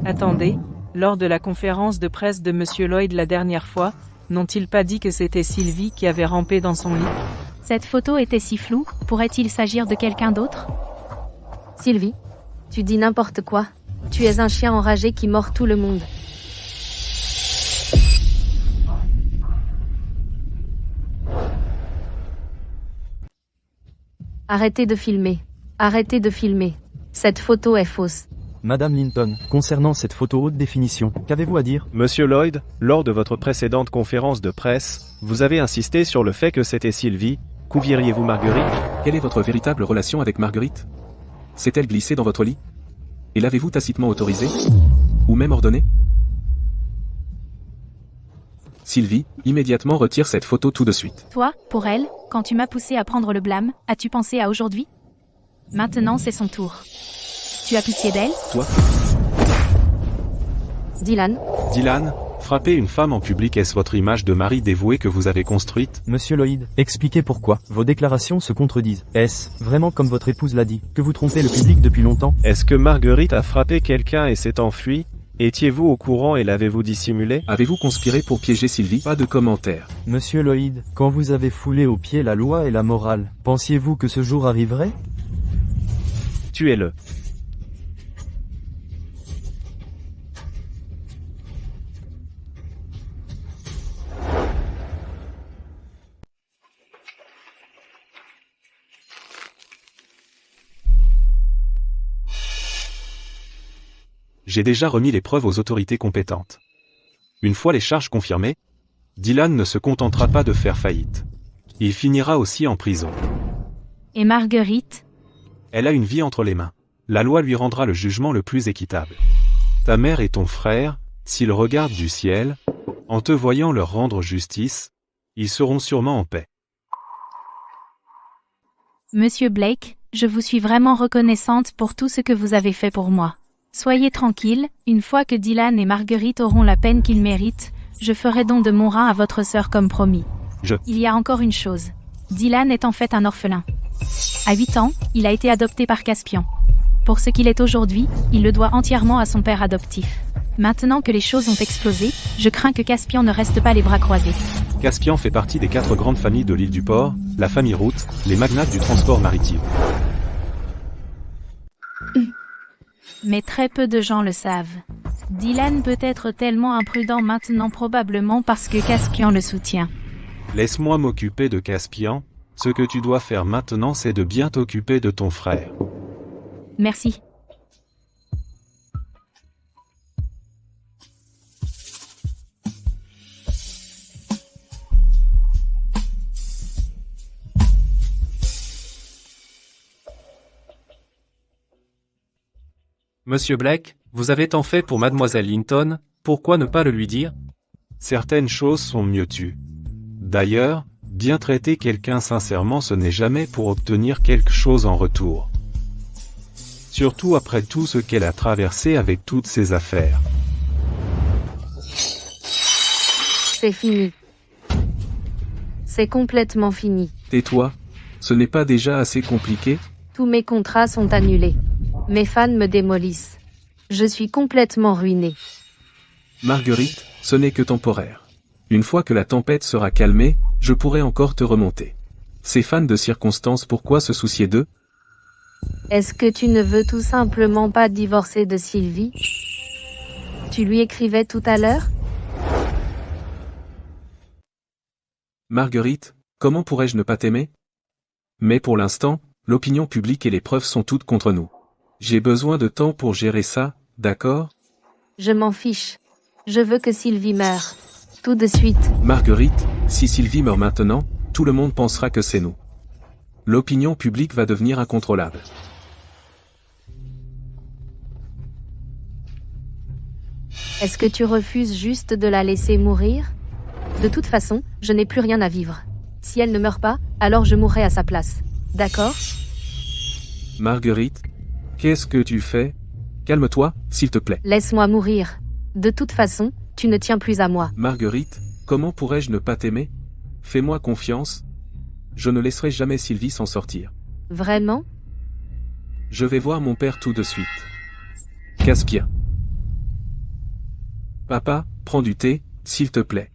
[SPEAKER 11] Attendez, lors de la conférence de presse de Monsieur Lloyd la dernière fois, n'ont-ils pas dit que c'était Sylvie qui avait rampé dans son lit?
[SPEAKER 3] Cette photo était si floue, pourrait-il s'agir de quelqu'un d'autre?
[SPEAKER 2] Sylvie, tu dis n'importe quoi. Tu es un chien enragé qui mord tout le monde. Arrêtez de filmer. Arrêtez de filmer. Cette photo est fausse.
[SPEAKER 7] Madame Linton, concernant cette photo haute définition, qu'avez-vous à dire?
[SPEAKER 5] Monsieur Lloyd, lors de votre précédente conférence de presse, vous avez insisté sur le fait que c'était Sylvie. Qu'oublieriez-vous Marguerite?
[SPEAKER 6] Quelle est votre véritable relation avec Marguerite? S'est-elle glissée dans votre lit? Et l'avez-vous tacitement autorisé? Ou même ordonné? Sylvie, immédiatement retire cette photo tout de suite.
[SPEAKER 3] Toi, pour elle, quand tu m'as poussé à prendre le blâme, as-tu pensé à aujourd'hui? Maintenant c'est son tour. Tu as pitié d'elle?
[SPEAKER 6] Toi?
[SPEAKER 2] Dylan?
[SPEAKER 9] Dylan, frapper une femme en public, est-ce votre image de mari dévoué que vous avez construite?
[SPEAKER 7] Monsieur Lloyd, expliquez pourquoi vos déclarations se contredisent. Est-ce vraiment comme votre épouse l'a dit, que vous trompez le public depuis longtemps?
[SPEAKER 5] Est-ce que Marguerite a frappé quelqu'un et s'est enfuie? Étiez-vous au courant et l'avez-vous dissimulé?
[SPEAKER 6] Avez-vous conspiré pour piéger Sylvie? Pas de commentaires.
[SPEAKER 7] Monsieur Lloyd, quand vous avez foulé aux pieds la loi et la morale, pensiez-vous que ce jour arriverait?
[SPEAKER 5] Tuez-le.
[SPEAKER 9] J'ai déjà remis les preuves aux autorités compétentes. Une fois les charges confirmées, Dylan ne se contentera pas de faire faillite. Il finira aussi en prison.
[SPEAKER 3] Et Marguerite?
[SPEAKER 9] Elle a une vie entre les mains. La loi lui rendra le jugement le plus équitable. Ta mère et ton frère, s'ils regardent du ciel, en te voyant leur rendre justice, ils seront sûrement en paix.
[SPEAKER 3] Monsieur Blake, je vous suis vraiment reconnaissante pour tout ce que vous avez fait pour moi. Soyez tranquille, une fois que Dylan et Marguerite auront la peine qu'ils méritent, je ferai don de mon rein à votre sœur comme promis. Il y a encore une chose. Dylan est en fait un orphelin. À 8 ans, il a été adopté par Caspian. Pour ce qu'il est aujourd'hui, il le doit entièrement à son père adoptif. Maintenant que les choses ont explosé, je crains que Caspian ne reste pas les bras croisés.
[SPEAKER 9] Caspian fait partie des 4 grandes familles de l'île du Port, la famille Root, les magnates du transport maritime.
[SPEAKER 3] Mais très peu de gens le savent. Dylan peut être tellement imprudent maintenant probablement parce que Caspian le soutient.
[SPEAKER 9] Laisse-moi m'occuper de Caspian, Ce que tu dois faire maintenant, c'est de bien t'occuper de ton frère.
[SPEAKER 3] Merci.
[SPEAKER 8] Monsieur Blake, vous avez tant fait pour mademoiselle Linton, pourquoi ne pas le lui dire?
[SPEAKER 9] Certaines choses sont mieux tues. D'ailleurs, bien traiter quelqu'un sincèrement, ce n'est jamais pour obtenir quelque chose en retour. Surtout après tout ce qu'elle a traversé avec toutes ses affaires.
[SPEAKER 2] C'est fini. C'est complètement fini.
[SPEAKER 6] Tais-toi. Ce n'est pas déjà assez compliqué?
[SPEAKER 2] Tous mes contrats sont annulés. Mes fans me démolissent. Je suis complètement ruiné.
[SPEAKER 6] Marguerite, ce n'est que temporaire. Une fois que la tempête sera calmée, je pourrai encore te remonter. Ces fans de circonstances, pourquoi se soucier d'eux?
[SPEAKER 2] Est-ce que tu ne veux tout simplement pas divorcer de Sylvie? Tu lui écrivais tout à l'heure?
[SPEAKER 6] Marguerite, comment pourrais-je ne pas t'aimer? Mais pour l'instant, l'opinion publique et les preuves sont toutes contre nous. J'ai besoin de temps pour gérer ça, d'accord?
[SPEAKER 2] Je m'en fiche. Je veux que Sylvie meure. Tout de suite.
[SPEAKER 6] Marguerite, si Sylvie meurt maintenant, tout le monde pensera que c'est nous. L'opinion publique va devenir incontrôlable.
[SPEAKER 2] Est-ce que tu refuses juste de la laisser mourir? De toute façon, je n'ai plus rien à vivre. Si elle ne meurt pas, alors je mourrai à sa place. D'accord?
[SPEAKER 6] Marguerite, qu'est-ce que tu fais? Calme-toi, s'il te plaît.
[SPEAKER 2] Laisse-moi mourir. De toute façon, tu ne tiens plus à moi.
[SPEAKER 6] Marguerite, comment pourrais-je ne pas t'aimer? Fais-moi confiance. Je ne laisserai jamais Sylvie s'en sortir.
[SPEAKER 2] Vraiment?
[SPEAKER 6] Je vais voir mon père tout de suite. Caspia. Papa, prends du thé, s'il te plaît.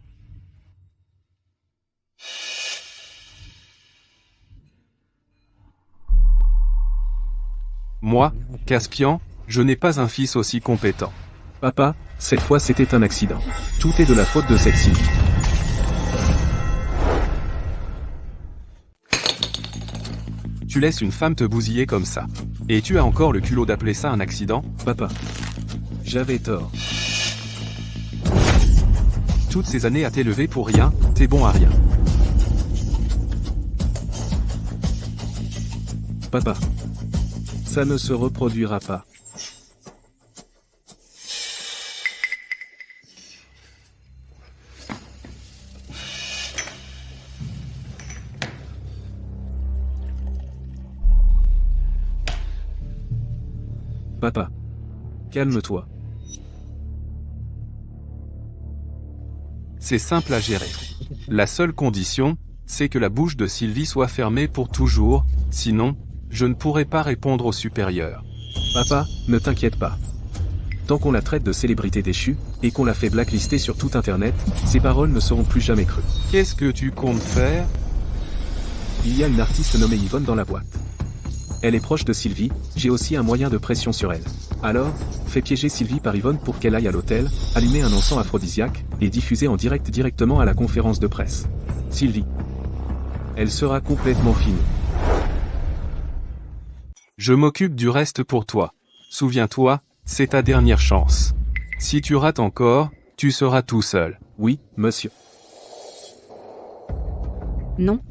[SPEAKER 9] Moi, Caspian, je n'ai pas un fils aussi compétent.
[SPEAKER 6] Papa, cette fois c'était un accident. Tout est de la faute de cette Sylvie.
[SPEAKER 9] Tu laisses une femme te bousiller comme ça. Et tu as encore le culot d'appeler ça un accident?
[SPEAKER 6] Papa, j'avais tort.
[SPEAKER 9] Toutes ces années à t'élever pour rien, t'es bon à rien.
[SPEAKER 6] Papa, ça ne se reproduira pas. Papa, calme-toi.
[SPEAKER 9] C'est simple à gérer. La seule condition, c'est que la bouche de Sylvie soit fermée pour toujours, sinon, je ne pourrai pas répondre aux supérieurs.
[SPEAKER 6] Papa, ne t'inquiète pas. Tant qu'on la traite de célébrité déchue, et qu'on la fait blacklister sur tout internet, ses paroles ne seront plus jamais crues.
[SPEAKER 9] Qu'est-ce que tu comptes faire?
[SPEAKER 6] Il y a une artiste nommée Yvonne dans la boîte. Elle est proche de Sylvie, j'ai aussi un moyen de pression sur elle. Alors, fais piéger Sylvie par Yvonne pour qu'elle aille à l'hôtel, allumer un encens aphrodisiaque, et diffuser en direct directement à la conférence de presse. Sylvie. Elle sera complètement finie.
[SPEAKER 9] Je m'occupe du reste pour toi. Souviens-toi, c'est ta dernière chance. Si tu rates encore, tu seras tout seul.
[SPEAKER 6] Oui, monsieur.
[SPEAKER 1] Non.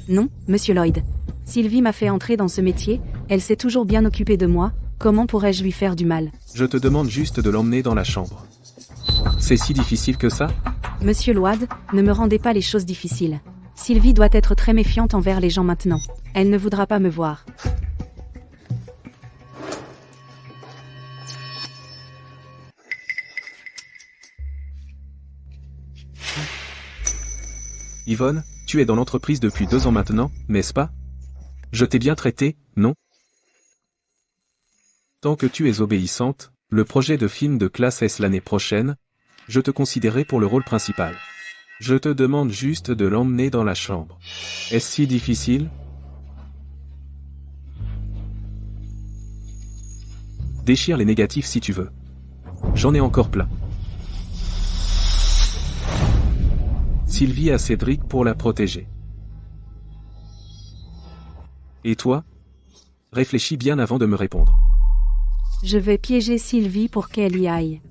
[SPEAKER 1] Non, monsieur Lloyd. Sylvie m'a fait entrer dans ce métier, elle s'est toujours bien occupée de moi, comment pourrais-je lui faire du mal?
[SPEAKER 6] Je te demande juste de l'emmener dans la chambre. C'est si difficile que ça?
[SPEAKER 1] Monsieur Lloyd, ne me rendez pas les choses difficiles. Sylvie doit être très méfiante envers les gens maintenant. Elle ne voudra pas me voir.
[SPEAKER 6] Yvonne, tu es dans l'entreprise depuis 2 ans maintenant, n'est-ce pas? Je t'ai bien traité, non? Tant que tu es obéissante, le projet de film de classe S l'année prochaine, je te considérerai pour le rôle principal. Je te demande juste de l'emmener dans la chambre. Est-ce si difficile? Déchire les négatifs si tu veux. J'en ai encore plein. Sylvie a Cédric pour la protéger. Et toi? Réfléchis bien avant de me répondre.
[SPEAKER 1] Je vais piéger Sylvie pour qu'elle y aille.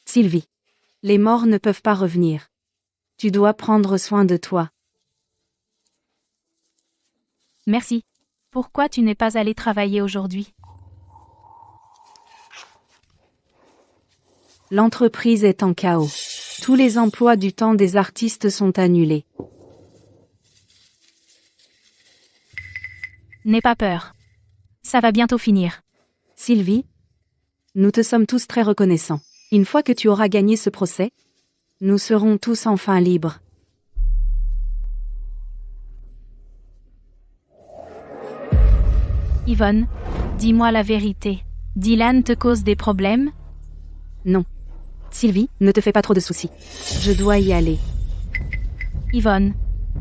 [SPEAKER 1] Sylvie. Les morts ne peuvent pas revenir. Tu dois prendre soin de toi.
[SPEAKER 3] Merci. Pourquoi tu n'es pas allé travailler aujourd'hui?
[SPEAKER 1] L'entreprise est en chaos. Tous les emplois du temps des artistes sont annulés.
[SPEAKER 3] N'aie pas peur. Ça va bientôt finir.
[SPEAKER 1] Sylvie, nous te sommes tous très reconnaissants. Une fois que tu auras gagné ce procès, nous serons tous enfin libres.
[SPEAKER 3] Yvonne, dis-moi la vérité. Dylan te cause des problèmes?
[SPEAKER 1] Non. Sylvie, ne te fais pas trop de soucis. Je dois y aller.
[SPEAKER 3] Yvonne,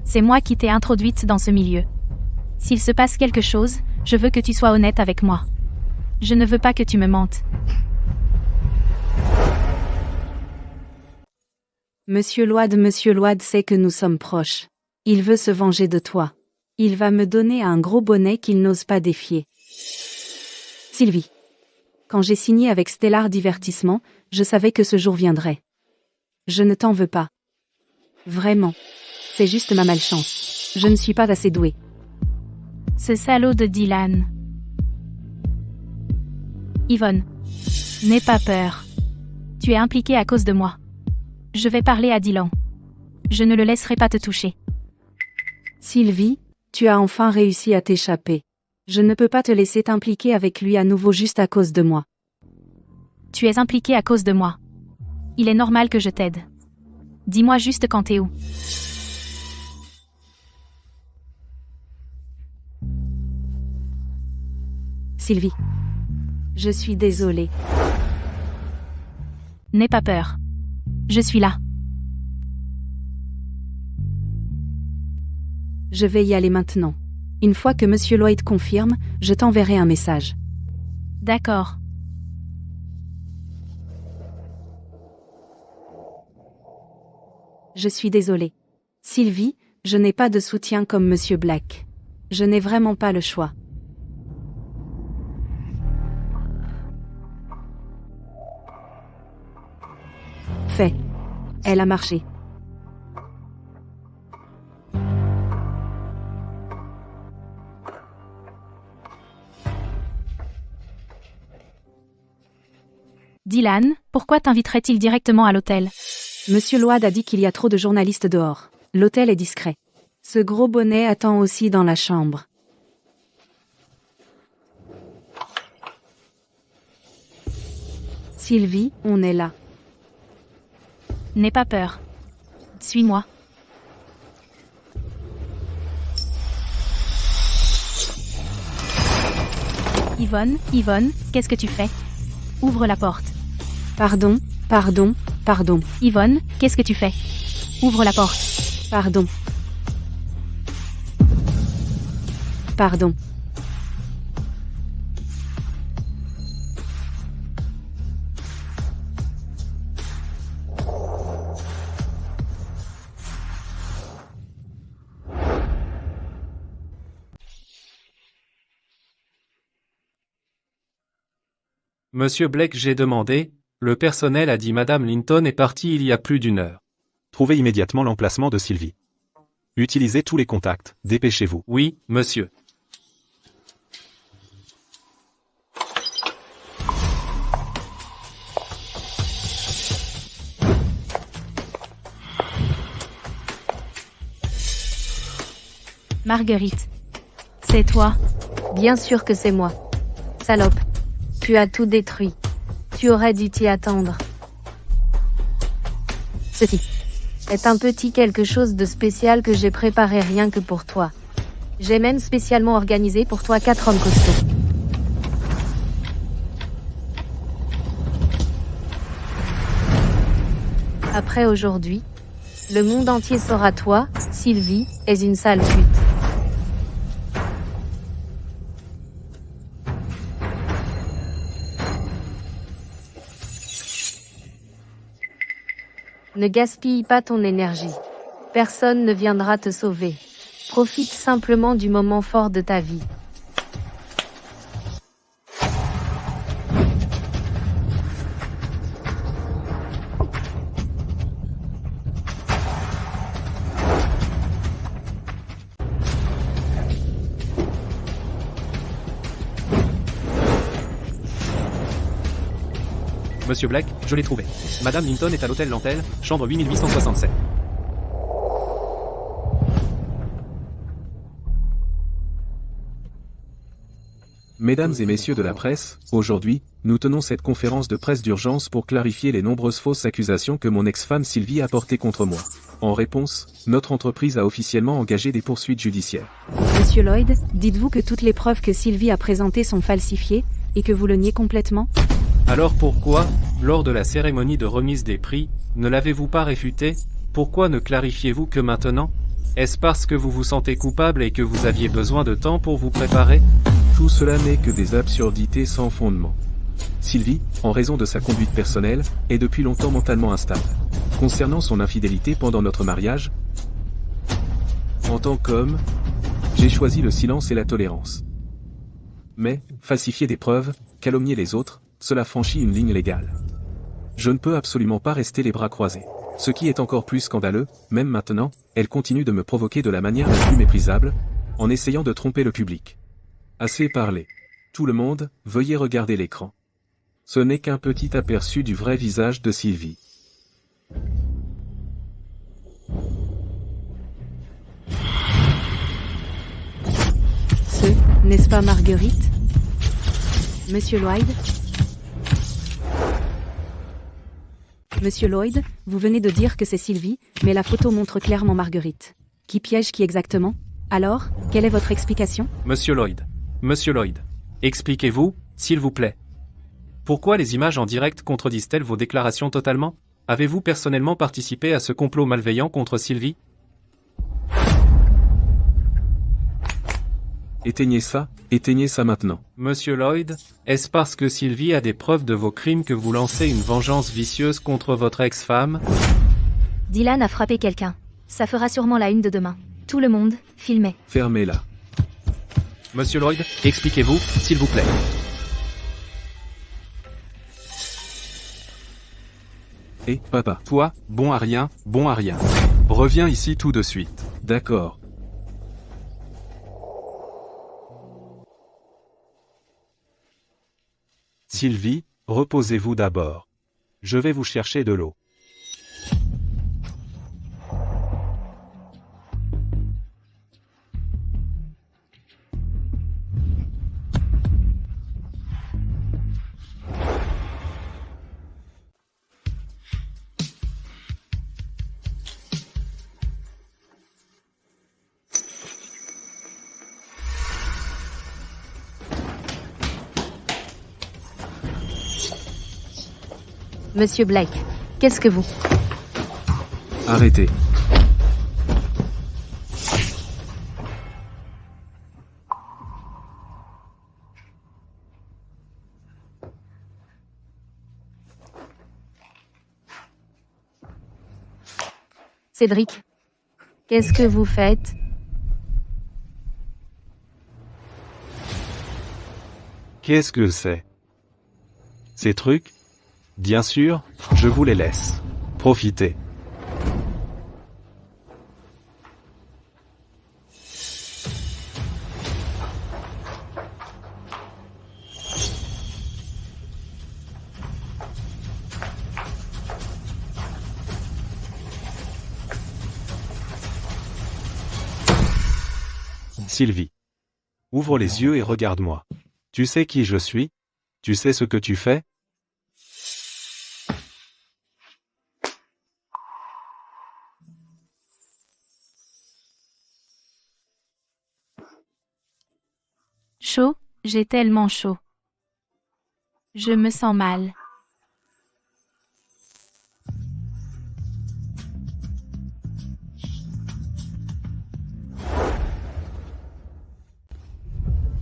[SPEAKER 3] c'est moi qui t'ai introduite dans ce milieu. S'il se passe quelque chose, je veux que tu sois honnête avec moi. Je ne veux pas que tu me mentes.
[SPEAKER 1] Monsieur Load sait que nous sommes proches. Il veut se venger de toi. Il va me donner un gros bonnet qu'il n'ose pas défier. Sylvie. Quand j'ai signé avec Stellar Divertissement, je savais que ce jour viendrait. Je ne t'en veux pas. Vraiment. C'est juste ma malchance. Je ne suis pas assez douée.
[SPEAKER 3] Ce salaud de Dylan. Yvonne. N'aie pas peur. Tu es impliquée à cause de moi. Je vais parler à Dylan. Je ne le laisserai pas te toucher.
[SPEAKER 1] Sylvie, tu as enfin réussi à t'échapper. Je ne peux pas te laisser t'impliquer avec lui à nouveau juste à cause de moi.
[SPEAKER 3] Tu es impliquée à cause de moi. Il est normal que je t'aide. Dis-moi juste quand t'es où.
[SPEAKER 1] Sylvie. Je suis désolée.
[SPEAKER 3] N'aie pas peur. Je suis là.
[SPEAKER 1] Je vais y aller maintenant. Une fois que Monsieur Lloyd confirme, je t'enverrai un message.
[SPEAKER 3] D'accord.
[SPEAKER 1] Je suis désolée. Sylvie, je n'ai pas de soutien comme Monsieur Black. Je n'ai vraiment pas le choix. Fait. Elle a marché.
[SPEAKER 3] Dylan, pourquoi t'inviterait-il directement à l'hôtel?
[SPEAKER 1] Monsieur Load a dit qu'il y a trop de journalistes dehors. L'hôtel est discret. Ce gros bonnet attend aussi dans la chambre. Sylvie, on est là.
[SPEAKER 3] N'aie pas peur. Suis-moi. Yvonne, qu'est-ce que tu fais? Ouvre la porte.
[SPEAKER 1] Pardon.
[SPEAKER 3] Yvonne, qu'est-ce que tu fais? Ouvre la porte.
[SPEAKER 1] Pardon.
[SPEAKER 8] Monsieur Blake, j'ai demandé, le personnel a dit Madame Linton est partie il y a plus d'1 heure.
[SPEAKER 9] Trouvez immédiatement l'emplacement de Sylvie. Utilisez tous les contacts, dépêchez-vous.
[SPEAKER 8] Oui, monsieur.
[SPEAKER 3] Marguerite. C'est toi?
[SPEAKER 2] Bien sûr que c'est moi. Salope. Tu as tout détruit. Tu aurais dû t'y attendre. Ceci est un petit quelque chose de spécial que j'ai préparé rien que pour toi. J'ai même spécialement organisé pour toi 4 hommes costauds. Après aujourd'hui, le monde entier saura toi, Sylvie, es une sale pute. Ne gaspille pas ton énergie. Personne ne viendra te sauver. Profite simplement du moment fort de ta vie.
[SPEAKER 8] Monsieur Black, je l'ai trouvé. Madame Linton est à l'hôtel Lantel, chambre 8867.
[SPEAKER 6] Mesdames et messieurs de la presse, aujourd'hui, nous tenons cette conférence de presse d'urgence pour clarifier les nombreuses fausses accusations que mon ex-femme Sylvie a portées contre moi. En réponse, notre entreprise a officiellement engagé des poursuites judiciaires.
[SPEAKER 1] Monsieur Lloyd, dites-vous que toutes les preuves que Sylvie a présentées sont falsifiées, et que vous le niez complètement?
[SPEAKER 8] Alors pourquoi, lors de la cérémonie de remise des prix, ne l'avez-vous pas réfuté? Pourquoi ne clarifiez-vous que maintenant? Est-ce parce que vous vous sentez coupable et que vous aviez besoin de temps pour vous préparer?
[SPEAKER 6] Tout cela n'est que des absurdités sans fondement. Sylvie, en raison de sa conduite personnelle, est depuis longtemps mentalement instable. Concernant son infidélité pendant notre mariage, en tant qu'homme, j'ai choisi le silence et la tolérance. Mais, falsifier des preuves, calomnier les autres, cela franchit une ligne légale. Je ne peux absolument pas rester les bras croisés. Ce qui est encore plus scandaleux, même maintenant, elle continue de me provoquer de la manière la plus méprisable, en essayant de tromper le public. Assez parlé. Tout le monde, veuillez regarder l'écran. Ce n'est qu'un petit aperçu du vrai visage de Sylvie.
[SPEAKER 1] N'est-ce pas Marguerite? Monsieur Lloyd? Monsieur Lloyd, vous venez de dire que c'est Sylvie, mais la photo montre clairement Marguerite. Qui piège qui exactement? Alors, quelle est votre explication?
[SPEAKER 8] Monsieur Lloyd, expliquez-vous, s'il vous plaît. Pourquoi les images en direct contredisent-elles vos déclarations totalement? Avez-vous personnellement participé à ce complot malveillant contre Sylvie?
[SPEAKER 6] Éteignez ça maintenant.
[SPEAKER 8] Monsieur Lloyd, est-ce parce que Sylvie a des preuves de vos crimes que vous lancez une vengeance vicieuse contre votre ex-femme?
[SPEAKER 3] Dylan a frappé quelqu'un. Ça fera sûrement la une de demain. Tout le monde, filmez.
[SPEAKER 6] Fermez-la.
[SPEAKER 8] Monsieur Lloyd, expliquez-vous, s'il vous plaît.
[SPEAKER 9] Papa. Toi, bon à rien. Reviens ici tout de suite.
[SPEAKER 6] D'accord.
[SPEAKER 9] Sylvie, reposez-vous d'abord. Je vais vous chercher de l'eau.
[SPEAKER 2] Monsieur Blake, qu'est-ce que vous...
[SPEAKER 6] Arrêtez.
[SPEAKER 2] Cédric, qu'est-ce que vous faites?
[SPEAKER 9] Qu'est-ce que c'est? Ces trucs? Bien sûr, je vous les laisse. Profitez. Sylvie. Ouvre les yeux et regarde-moi. Tu sais qui je suis? Tu sais ce que tu fais?
[SPEAKER 3] Chaud, j'ai tellement chaud. Je me sens mal.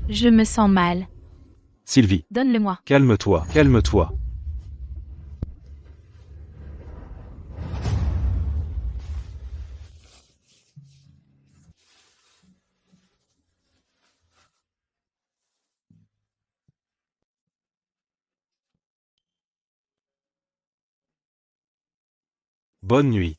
[SPEAKER 3] Je me sens mal.
[SPEAKER 9] Sylvie.
[SPEAKER 3] Donne-le-moi.
[SPEAKER 9] Calme-toi. Bonne nuit.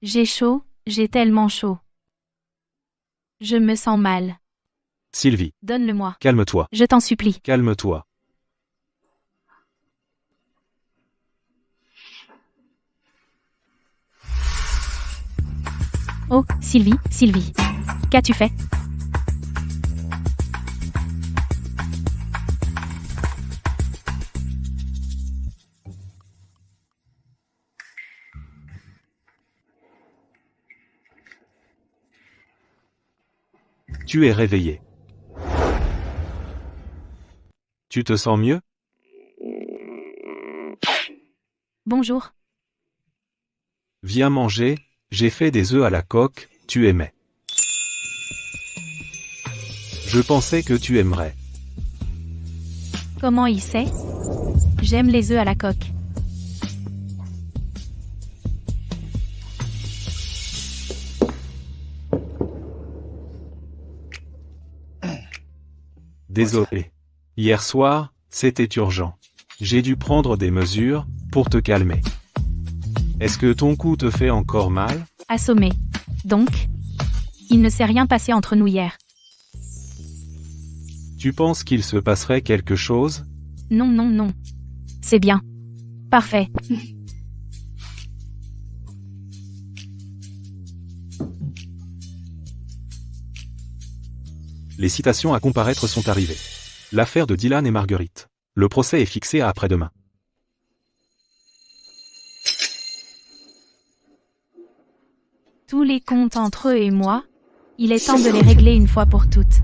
[SPEAKER 3] J'ai chaud, j'ai tellement chaud. Je me sens mal.
[SPEAKER 9] Sylvie,
[SPEAKER 3] Donne-le-moi.
[SPEAKER 9] calme-toi.
[SPEAKER 3] Je t'en supplie.
[SPEAKER 9] Calme-toi.
[SPEAKER 3] Oh, Sylvie, Sylvie. Qu'as-tu fait?
[SPEAKER 9] Tu es réveillé. Tu te sens mieux?
[SPEAKER 3] Bonjour.
[SPEAKER 9] Viens manger, j'ai fait des œufs à la coque, tu aimais. Je pensais que tu aimerais.
[SPEAKER 3] Comment il sait? J'aime les œufs à la coque.
[SPEAKER 9] Désolé. Hier soir, c'était urgent. J'ai dû prendre des mesures pour te calmer. Est-ce que ton cou te fait encore mal?
[SPEAKER 3] Assommé. Donc, il ne s'est rien passé entre nous hier.
[SPEAKER 9] Tu penses qu'il se passerait quelque chose?
[SPEAKER 3] Non, non, non. C'est bien. Parfait.
[SPEAKER 9] Les citations à comparaître sont arrivées. L'affaire de Dylan et Marguerite. Le procès est fixé à après-demain.
[SPEAKER 3] Tous les comptes entre eux et moi, il est temps de les régler une fois pour toutes.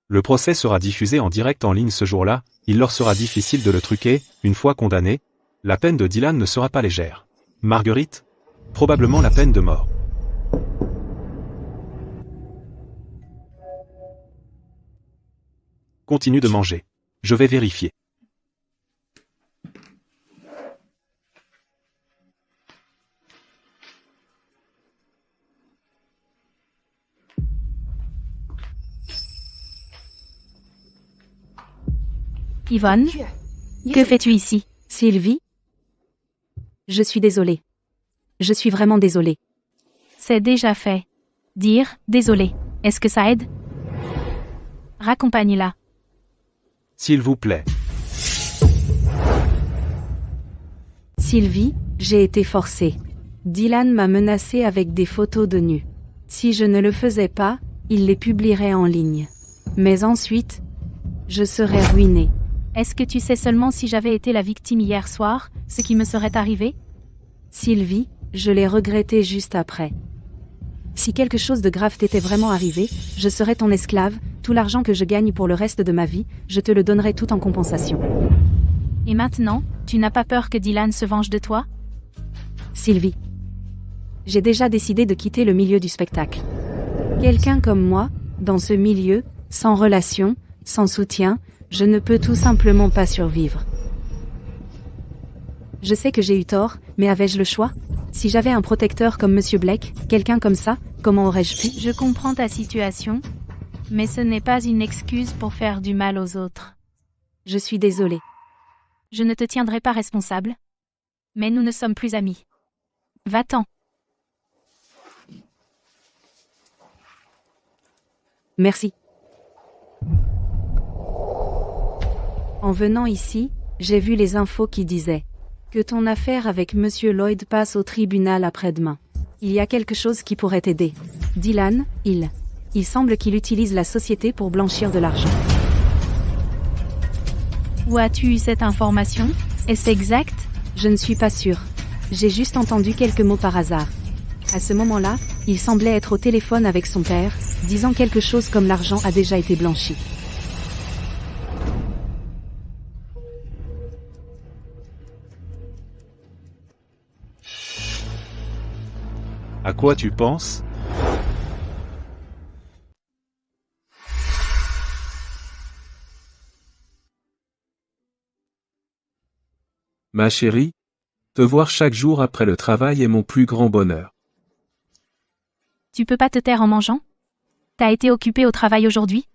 [SPEAKER 9] Le procès sera diffusé en direct en ligne ce jour-là, il leur sera difficile de le truquer, une fois condamné. La peine de Dylan ne sera pas légère. Marguerite? Probablement la peine de mort. Continue de manger. Je vais vérifier.
[SPEAKER 3] Yvonne? Que fais-tu ici?
[SPEAKER 1] Sylvie? Je suis désolée. Je suis vraiment désolée.
[SPEAKER 3] C'est déjà fait. Dire « désolé ». Est-ce que ça aide? Raccompagne-la.
[SPEAKER 9] S'il vous plaît.
[SPEAKER 1] Sylvie, j'ai été forcée. Dylan m'a menacée avec des photos de nus. Si je ne le faisais pas, il les publierait en ligne. Mais ensuite, je serais ruinée.
[SPEAKER 3] Est-ce que tu sais seulement si j'avais été la victime hier soir, ce qui me serait arrivé?
[SPEAKER 1] Sylvie, je l'ai regretté juste après. Si quelque chose de grave t'était vraiment arrivé, je serais ton esclave, tout l'argent que je gagne pour le reste de ma vie, je te le donnerai tout en compensation.
[SPEAKER 3] Et maintenant, tu n'as pas peur que Dylan se venge de toi?
[SPEAKER 1] Sylvie. J'ai déjà décidé de quitter le milieu du spectacle. Quelqu'un comme moi, dans ce milieu, sans relation, sans soutien, je ne peux tout simplement pas survivre. Je sais que j'ai eu tort, mais avais-je le choix? Si j'avais un protecteur comme Monsieur Blake, quelqu'un comme ça, comment aurais-je pu?
[SPEAKER 3] Je comprends ta situation, mais ce n'est pas une excuse pour faire du mal aux autres.
[SPEAKER 1] Je suis désolée.
[SPEAKER 3] Je ne te tiendrai pas responsable. Mais nous ne sommes plus amis. Va-t'en.
[SPEAKER 1] Merci. En venant ici, j'ai vu les infos qui disaient que ton affaire avec Monsieur Lloyd passe au tribunal après-demain. Il y a quelque chose qui pourrait t'aider. Dylan, il semble qu'il utilise la société pour blanchir de l'argent.
[SPEAKER 3] Où as-tu eu cette information? Est-ce exact?
[SPEAKER 1] Je ne suis pas sûre. J'ai juste entendu quelques mots par hasard. À ce moment-là, il semblait être au téléphone avec son père, disant quelque chose comme l'argent a déjà été blanchi.
[SPEAKER 9] À quoi tu penses?
[SPEAKER 6] Ma chérie, te voir chaque jour après le travail est mon plus grand bonheur.
[SPEAKER 3] Tu peux pas te taire en mangeant? T'as été occupé au travail aujourd'hui?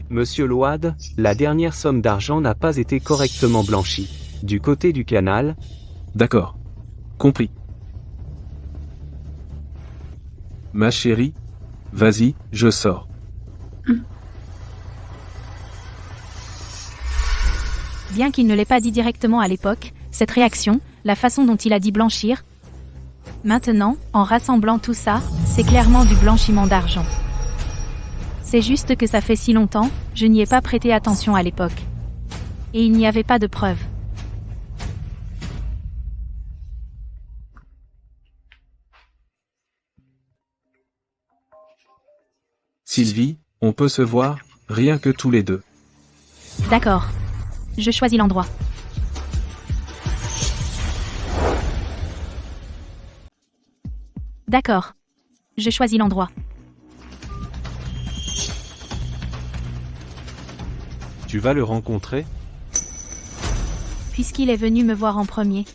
[SPEAKER 4] Monsieur Load, la dernière somme d'argent n'a pas été correctement blanchie. Du côté du canal.
[SPEAKER 6] D'accord. Compris. Ma chérie, vas-y, je sors.
[SPEAKER 3] Bien qu'il ne l'ait pas dit directement à l'époque, cette réaction, la façon dont il a dit blanchir. Maintenant, en rassemblant tout ça, c'est clairement du blanchiment d'argent. C'est juste que ça fait si longtemps, je n'y ai pas prêté attention à l'époque. Et il n'y avait pas de preuves.
[SPEAKER 6] Sylvie, on peut se voir, rien que tous les deux.
[SPEAKER 3] D'accord. Je choisis l'endroit. D'accord. Je choisis l'endroit.
[SPEAKER 9] Tu vas le rencontrer?
[SPEAKER 3] Puisqu'il est venu me voir en premier.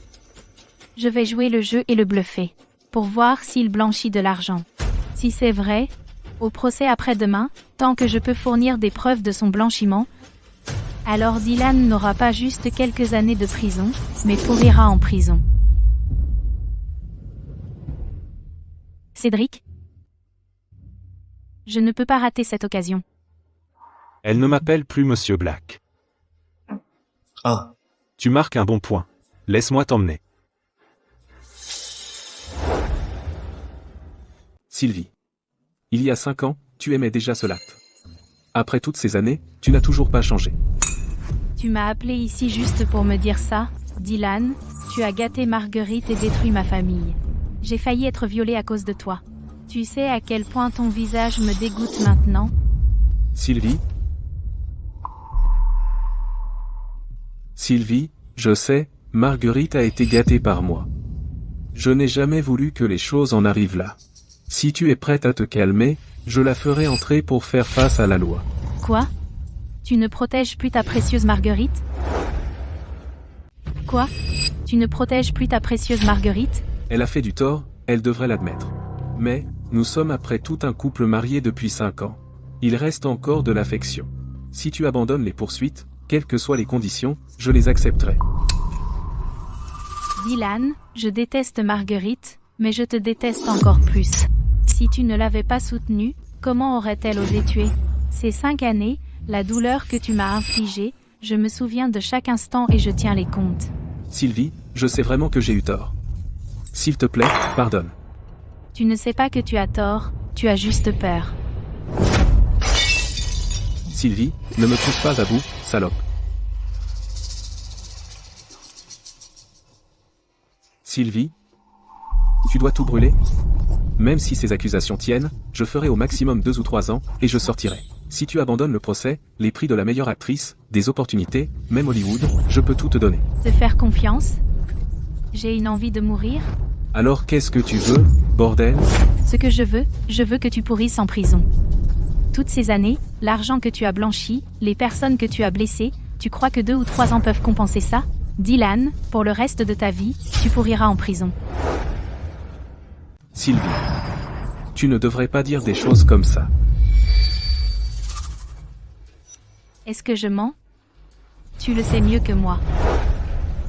[SPEAKER 3] Je vais jouer le jeu et le bluffer. Pour voir s'il blanchit de l'argent. Si c'est vrai, au procès après-demain, tant que je peux fournir des preuves de son blanchiment, alors Dylan n'aura pas juste quelques années de prison, mais pourrira en prison. Cédric? Je ne peux pas rater cette occasion.
[SPEAKER 9] Elle ne m'appelle plus Monsieur Black.
[SPEAKER 12] Ah.
[SPEAKER 9] Tu marques un bon point. Laisse-moi t'emmener.
[SPEAKER 6] Sylvie. Il y a 5 ans, tu aimais déjà ce lac. Après toutes ces années, tu n'as toujours pas changé.
[SPEAKER 3] Tu m'as appelé ici juste pour me dire ça, Dylan, tu as gâté Marguerite et détruit ma famille. J'ai failli être violée à cause de toi. Tu sais à quel point ton visage me dégoûte maintenant?
[SPEAKER 6] Sylvie? Sylvie, je sais, Marguerite a été gâtée par moi. Je n'ai jamais voulu que les choses en arrivent là. Si tu es prête à te calmer, je la ferai entrer pour faire face à la loi.
[SPEAKER 3] Quoi? Tu ne protèges plus ta précieuse Marguerite? Quoi? Tu ne protèges plus ta précieuse Marguerite?
[SPEAKER 6] Elle a fait du tort, elle devrait l'admettre. Mais, nous sommes après tout un couple marié depuis 5 ans. Il reste encore de l'affection. Si tu abandonnes les poursuites, quelles que soient les conditions, je les accepterai.
[SPEAKER 3] Dylan, je déteste Marguerite, mais je te déteste encore plus. Si tu ne l'avais pas soutenue, comment aurait-elle osé tuer? Ces 5 années, la douleur que tu m'as infligée, je me souviens de chaque instant et je tiens les comptes.
[SPEAKER 6] Sylvie, je sais vraiment que j'ai eu tort. S'il te plaît, pardonne.
[SPEAKER 3] Tu ne sais pas que tu as tort, tu as juste peur.
[SPEAKER 6] Sylvie, ne me pousse pas à bout, salope. Sylvie, tu dois tout brûler? Même si ces accusations tiennent, je ferai au maximum 2 ou 3 ans, et je sortirai. Si tu abandonnes le procès, les prix de la meilleure actrice, des opportunités, même Hollywood, je peux tout te donner.
[SPEAKER 3] Te faire confiance? J'ai une envie de mourir?
[SPEAKER 6] Alors qu'est-ce que tu veux, bordel?
[SPEAKER 3] Ce que je veux que tu pourrisses en prison. Toutes ces années, l'argent que tu as blanchi, les personnes que tu as blessées, tu crois que 2 ou 3 ans peuvent compenser ça? Dylan, pour le reste de ta vie, tu pourriras en prison.
[SPEAKER 6] Sylvie, tu ne devrais pas dire des choses comme ça.
[SPEAKER 3] Est-ce que je mens? Tu le sais mieux que moi.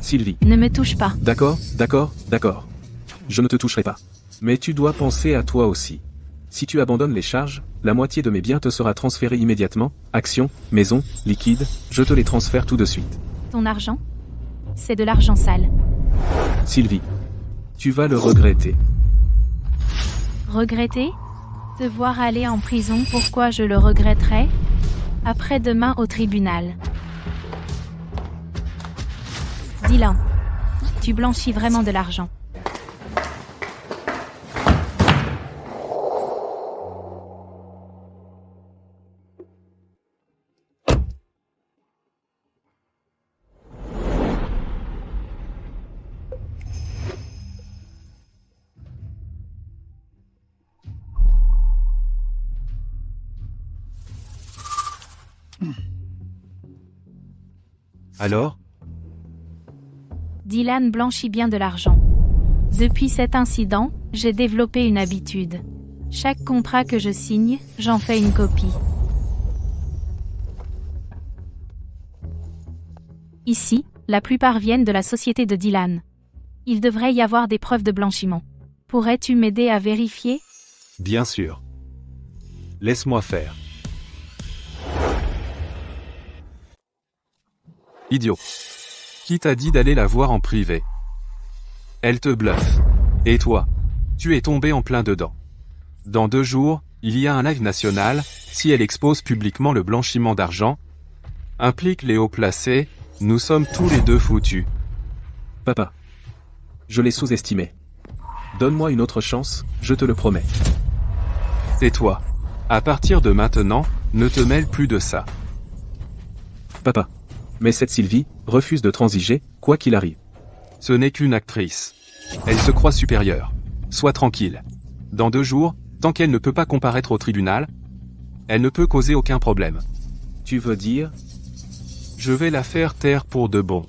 [SPEAKER 6] Sylvie.
[SPEAKER 3] Ne me touche pas.
[SPEAKER 6] D'accord, d'accord, d'accord. Je ne te toucherai pas. Mais tu dois penser à toi aussi. Si tu abandonnes les charges, la moitié de mes biens te sera transférée immédiatement, actions, maison, liquide, je te les transfère tout de suite.
[SPEAKER 3] Ton argent? C'est de l'argent sale.
[SPEAKER 6] Sylvie. Tu vas le regretter.
[SPEAKER 3] Regretter? Te voir aller en prison, pourquoi je le regretterais? Après-demain au tribunal. Dylan. Tu blanchis vraiment de l'argent.
[SPEAKER 9] Alors?
[SPEAKER 3] Dylan blanchit bien de l'argent. Depuis cet incident, j'ai développé une habitude. Chaque contrat que je signe, j'en fais une copie. Ici, la plupart viennent de la société de Dylan. Il devrait y avoir des preuves de blanchiment. Pourrais-tu m'aider à vérifier?
[SPEAKER 9] Bien sûr. Laisse-moi faire.
[SPEAKER 6] Idiot. Qui t'a dit d'aller la voir en privé? Elle te bluffe. Et toi? Tu es tombé en plein dedans. Dans 2 jours, il y a un live national, si elle expose publiquement le blanchiment d'argent, implique les hauts placés, nous sommes tous les deux foutus.
[SPEAKER 5] Papa. Je l'ai sous-estimé. Donne-moi une autre chance, je te le promets.
[SPEAKER 6] Tais-toi. À partir de maintenant, ne te mêle plus de ça.
[SPEAKER 5] Papa. Mais cette Sylvie refuse de transiger, quoi qu'il arrive.
[SPEAKER 6] Ce n'est qu'une actrice. Elle se croit supérieure. Sois tranquille. Dans 2 jours, tant qu'elle ne peut pas comparaître au tribunal, elle ne peut causer aucun problème.
[SPEAKER 5] Tu veux dire?
[SPEAKER 6] Je vais la faire taire pour de bon.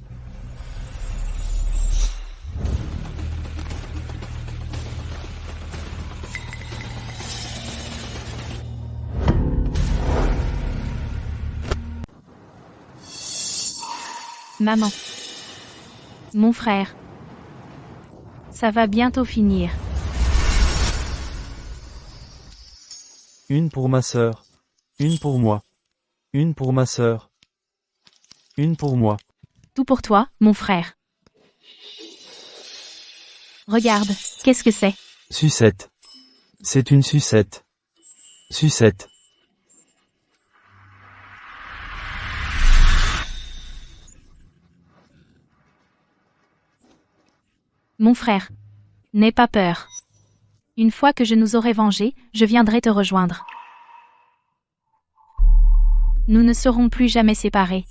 [SPEAKER 3] Maman. Mon frère. Ça va bientôt finir.
[SPEAKER 7] Une pour ma sœur. Une pour moi. Une pour ma sœur. Une pour moi.
[SPEAKER 3] Tout pour toi, mon frère. Regarde, qu'est-ce que c'est?
[SPEAKER 7] Sucette. C'est une sucette. Sucette.
[SPEAKER 3] Mon frère. N'aie pas peur. Une fois que je nous aurai vengés, je viendrai te rejoindre. Nous ne serons plus jamais séparés.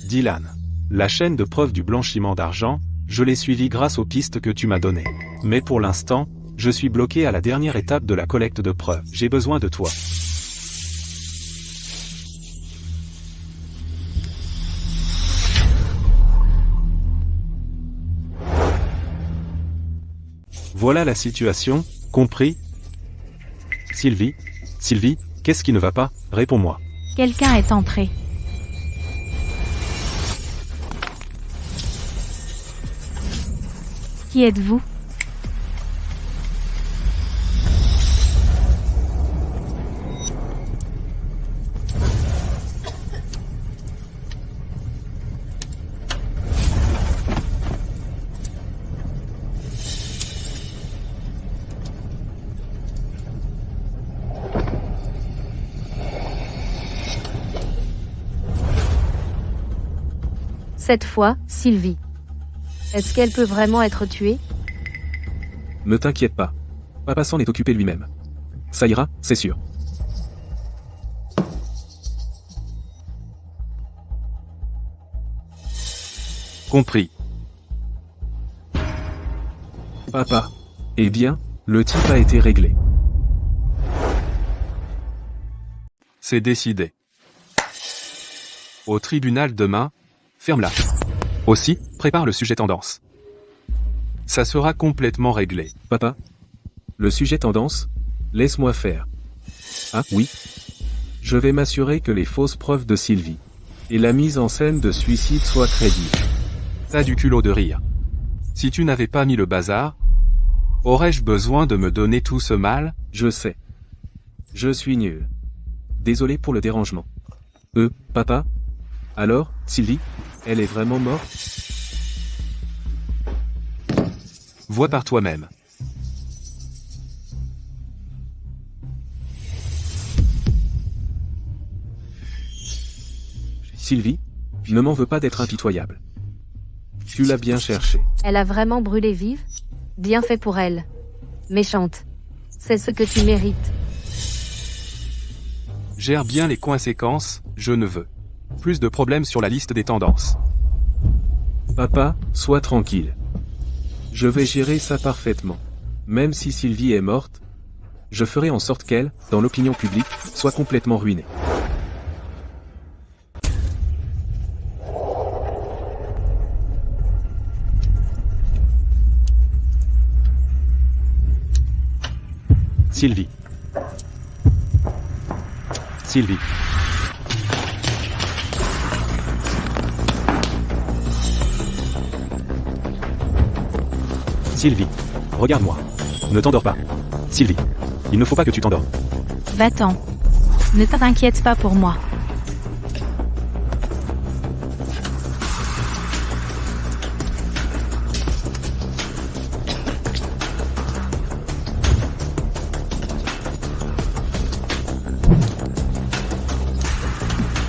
[SPEAKER 9] Dylan. La chaîne de preuve du blanchiment d'argent, je l'ai suivie grâce aux pistes que tu m'as données. Mais pour l'instant, je suis bloqué à la dernière étape de la collecte de preuves. J'ai besoin de toi. Voilà la situation, compris? Sylvie, qu'est-ce qui ne va pas? Réponds-moi.
[SPEAKER 3] Quelqu'un est entré. Qui êtes-vous?
[SPEAKER 2] Cette fois, Sylvie. Est-ce qu'elle peut vraiment être tuée?
[SPEAKER 5] Ne t'inquiète pas. Papa s'en est occupé lui-même. Ça ira, c'est sûr.
[SPEAKER 6] Compris.
[SPEAKER 5] Papa. Eh bien, le type a été réglé.
[SPEAKER 6] C'est décidé. Au tribunal demain, ferme-la. Aussi, prépare le sujet tendance. Ça sera complètement réglé.
[SPEAKER 5] Papa. Le sujet tendance? Laisse-moi faire. Ah oui. Je vais m'assurer que les fausses preuves de Sylvie et la mise en scène de suicide soient crédibles.
[SPEAKER 6] T'as du culot de rire. Si tu n'avais pas mis le bazar, aurais-je besoin de me donner tout ce mal?
[SPEAKER 5] Je sais. Je suis nul. Désolé pour le dérangement. Papa? Alors, Sylvie? Elle est vraiment morte?
[SPEAKER 6] Vois par toi-même.
[SPEAKER 5] Sylvie, ne m'en veux pas d'être impitoyable. Tu l'as bien cherché.
[SPEAKER 2] Elle a vraiment brûlé vive? Bien fait pour elle. Méchante. C'est ce que tu mérites.
[SPEAKER 6] Gère bien les conséquences, je ne veux plus de problèmes sur la liste des tendances.
[SPEAKER 5] Papa, sois tranquille.
[SPEAKER 6] Je vais gérer ça parfaitement. Même si Sylvie est morte, je ferai en sorte qu'elle, dans l'opinion publique, soit complètement ruinée.
[SPEAKER 9] Sylvie. Sylvie. Sylvie. Regarde-moi. Ne t'endors pas. Sylvie. Il ne faut pas que tu t'endormes.
[SPEAKER 3] Va-t'en. Ne t'inquiète pas pour moi.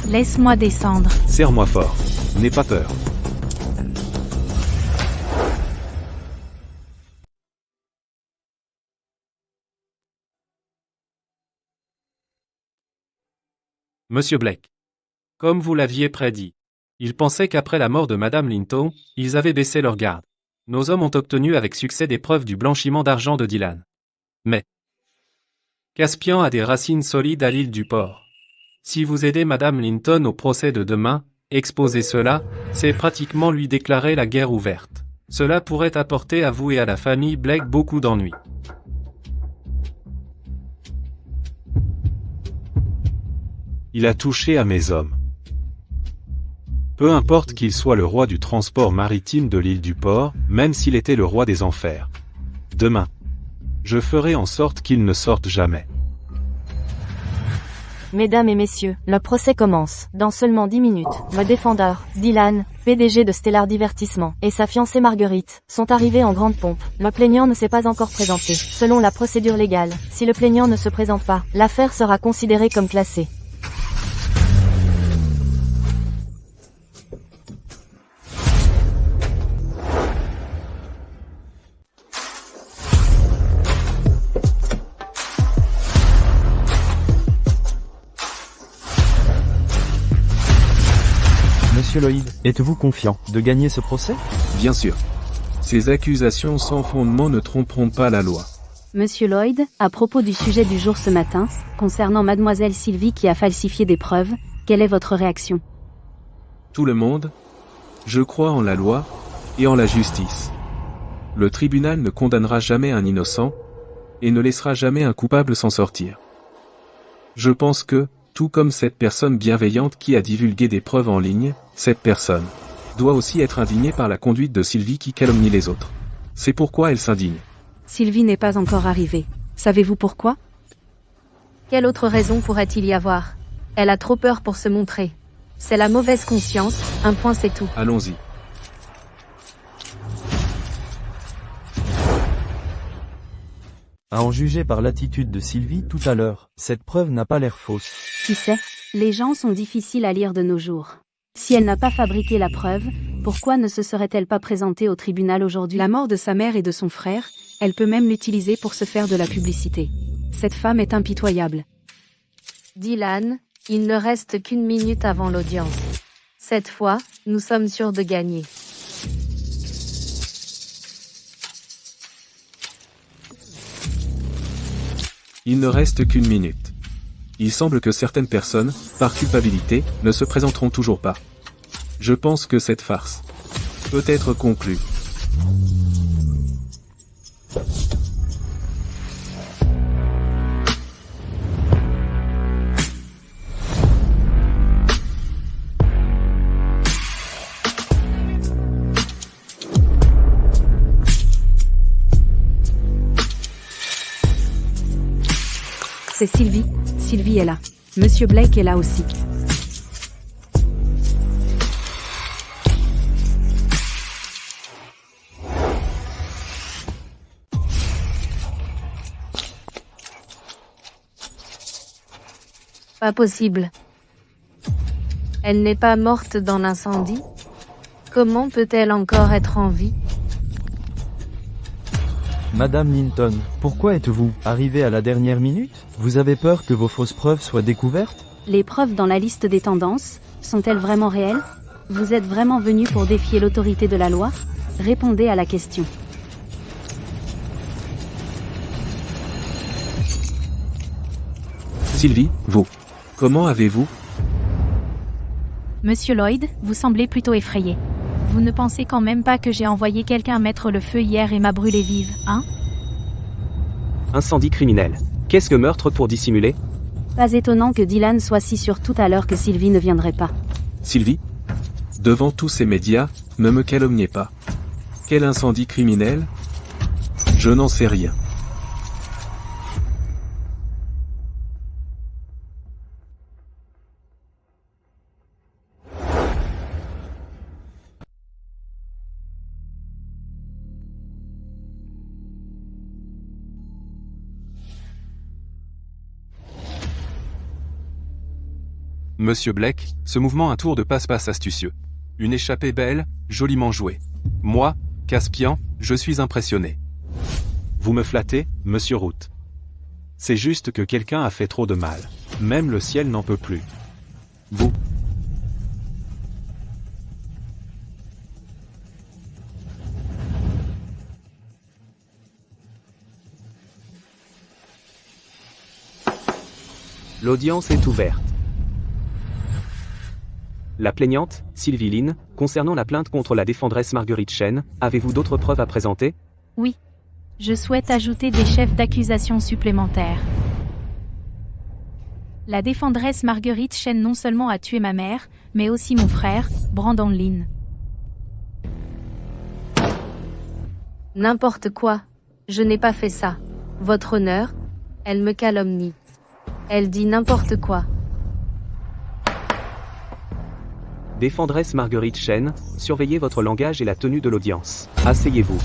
[SPEAKER 3] Laisse-moi descendre.
[SPEAKER 9] Serre-moi fort. N'aie pas peur.
[SPEAKER 8] Monsieur Blake. Comme vous l'aviez prédit. Ils pensaient qu'après la mort de Madame Linton, ils avaient baissé leur garde. Nos hommes ont obtenu avec succès des preuves du blanchiment d'argent de Dylan. Mais Caspian a des racines solides à l'île du Port. Si vous aidez Madame Linton au procès de demain, exposer cela, c'est pratiquement lui déclarer la guerre ouverte. Cela pourrait apporter à vous et à la famille Blake beaucoup d'ennuis.
[SPEAKER 9] Il a touché à mes hommes. Peu importe qu'il soit le roi du transport maritime de l'île du Port, même s'il était le roi des enfers. Demain, je ferai en sorte qu'il ne sorte jamais.
[SPEAKER 10] Mesdames et messieurs, le procès commence. Dans seulement 10 minutes, le défendeur, Dylan, PDG de Stellar Divertissement, et sa fiancée Marguerite, sont arrivés en grande pompe. Le plaignant ne s'est pas encore présenté. Selon la procédure légale, si le plaignant ne se présente pas, l'affaire sera considérée comme classée.
[SPEAKER 7] Monsieur Lloyd, êtes-vous confiant de gagner ce procès?
[SPEAKER 6] Bien sûr. Ces accusations sans fondement ne tromperont pas la loi.
[SPEAKER 1] Monsieur Lloyd, à propos du sujet du jour ce matin, concernant mademoiselle Sylvie qui a falsifié des preuves, quelle est votre réaction?
[SPEAKER 6] Tout le monde, je crois en la loi, et en la justice. Le tribunal ne condamnera jamais un innocent, et ne laissera jamais un coupable s'en sortir. Je pense que, tout comme cette personne bienveillante qui a divulgué des preuves en ligne, cette personne doit aussi être indignée par la conduite de Sylvie qui calomnie les autres. C'est pourquoi elle s'indigne.
[SPEAKER 1] Sylvie n'est pas encore arrivée. Savez-vous pourquoi?
[SPEAKER 2] Quelle autre raison pourrait-il y avoir? Elle a trop peur pour se montrer. C'est la mauvaise conscience, un point c'est tout.
[SPEAKER 6] Allons-y.
[SPEAKER 7] À en juger par l'attitude de Sylvie tout à l'heure, cette preuve n'a pas l'air fausse.
[SPEAKER 1] Qui sait? Les gens sont difficiles à lire de nos jours. Si elle n'a pas fabriqué la preuve, pourquoi ne se serait-elle pas présentée au tribunal aujourd'hui? La mort de sa mère et de son frère, elle peut même l'utiliser pour se faire de la publicité. Cette femme est impitoyable.
[SPEAKER 2] Dylan, il ne reste qu'1 minute avant l'audience. Cette fois, nous sommes sûrs de gagner.
[SPEAKER 6] Il ne reste qu'1 minute. Il semble que certaines personnes, par culpabilité, ne se présenteront toujours pas. Je pense que cette farce peut être conclue.
[SPEAKER 1] C'est Sylvie. Sylvie est là. Monsieur Blake est là aussi.
[SPEAKER 2] Pas possible. Elle n'est pas morte dans l'incendie? Comment peut-elle encore être en vie?
[SPEAKER 7] Madame Linton, pourquoi êtes-vous arrivée à la dernière minute? Vous avez peur que vos fausses preuves soient découvertes?
[SPEAKER 1] Les preuves dans la liste des tendances, sont-elles vraiment réelles? Vous êtes vraiment venu pour défier l'autorité de la loi? Répondez à la question.
[SPEAKER 6] Sylvie, vous. Comment avez-vous?
[SPEAKER 3] Monsieur Lloyd, vous semblez plutôt effrayé. Vous ne pensez quand même pas que j'ai envoyé quelqu'un mettre le feu hier et m'a brûlé vive, hein?
[SPEAKER 4] Incendie criminel. Qu'est-ce que meurtre pour dissimuler?
[SPEAKER 1] Pas étonnant que Dylan soit si sûr tout à l'heure que Sylvie ne viendrait pas.
[SPEAKER 6] Sylvie? Devant tous ces médias, ne me calomniez pas. Quel incendie criminel? Je n'en sais rien.
[SPEAKER 13] Monsieur Blake, ce mouvement un tour de passe-passe astucieux. Une échappée belle, joliment jouée. Moi, Caspian, je suis impressionné.
[SPEAKER 9] Vous me flattez, monsieur Root. C'est juste que quelqu'un a fait trop de mal. Même le ciel n'en peut plus. Vous.
[SPEAKER 4] L'audience est ouverte. La plaignante, Sylvie Lynn, concernant la plainte contre la défendresse Marguerite Chen, avez-vous d'autres preuves à présenter?
[SPEAKER 3] Oui. Je souhaite ajouter des chefs d'accusation supplémentaires. La défendresse Marguerite Chen non seulement a tué ma mère, mais aussi mon frère, Brandon Lynn.
[SPEAKER 2] N'importe quoi. Je n'ai pas fait ça. Votre honneur? Elle me calomnie. Elle dit n'importe quoi.
[SPEAKER 4] Défendresse Marguerite Chen, surveillez votre langage et la tenue de l'audience. Asseyez-vous.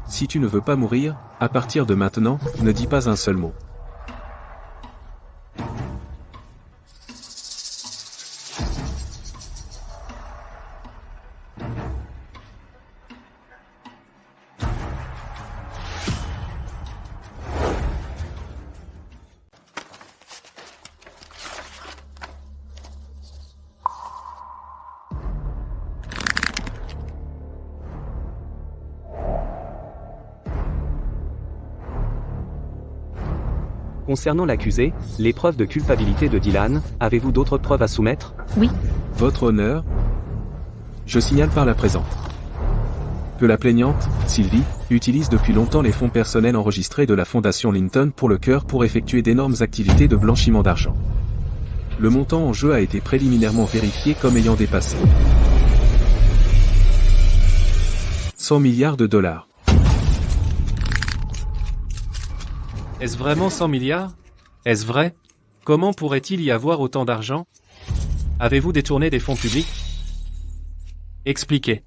[SPEAKER 6] Si tu ne veux pas mourir, à partir de maintenant, ne dis pas un seul mot.
[SPEAKER 4] Concernant l'accusé, les preuves de culpabilité de Dylan, avez-vous d'autres preuves à soumettre?
[SPEAKER 3] Oui.
[SPEAKER 6] Votre honneur? Je signale par la présente que la plaignante, Sylvie, utilise depuis longtemps les fonds personnels enregistrés de la Fondation Linton pour le cœur pour effectuer d'énormes activités de blanchiment d'argent. Le montant en jeu a été préliminairement vérifié comme ayant dépassé 100 milliards de dollars.
[SPEAKER 8] Est-ce vraiment 100 milliards? Est-ce vrai? Comment pourrait-il y avoir autant d'argent? Avez-vous détourné des fonds publics? Expliquez.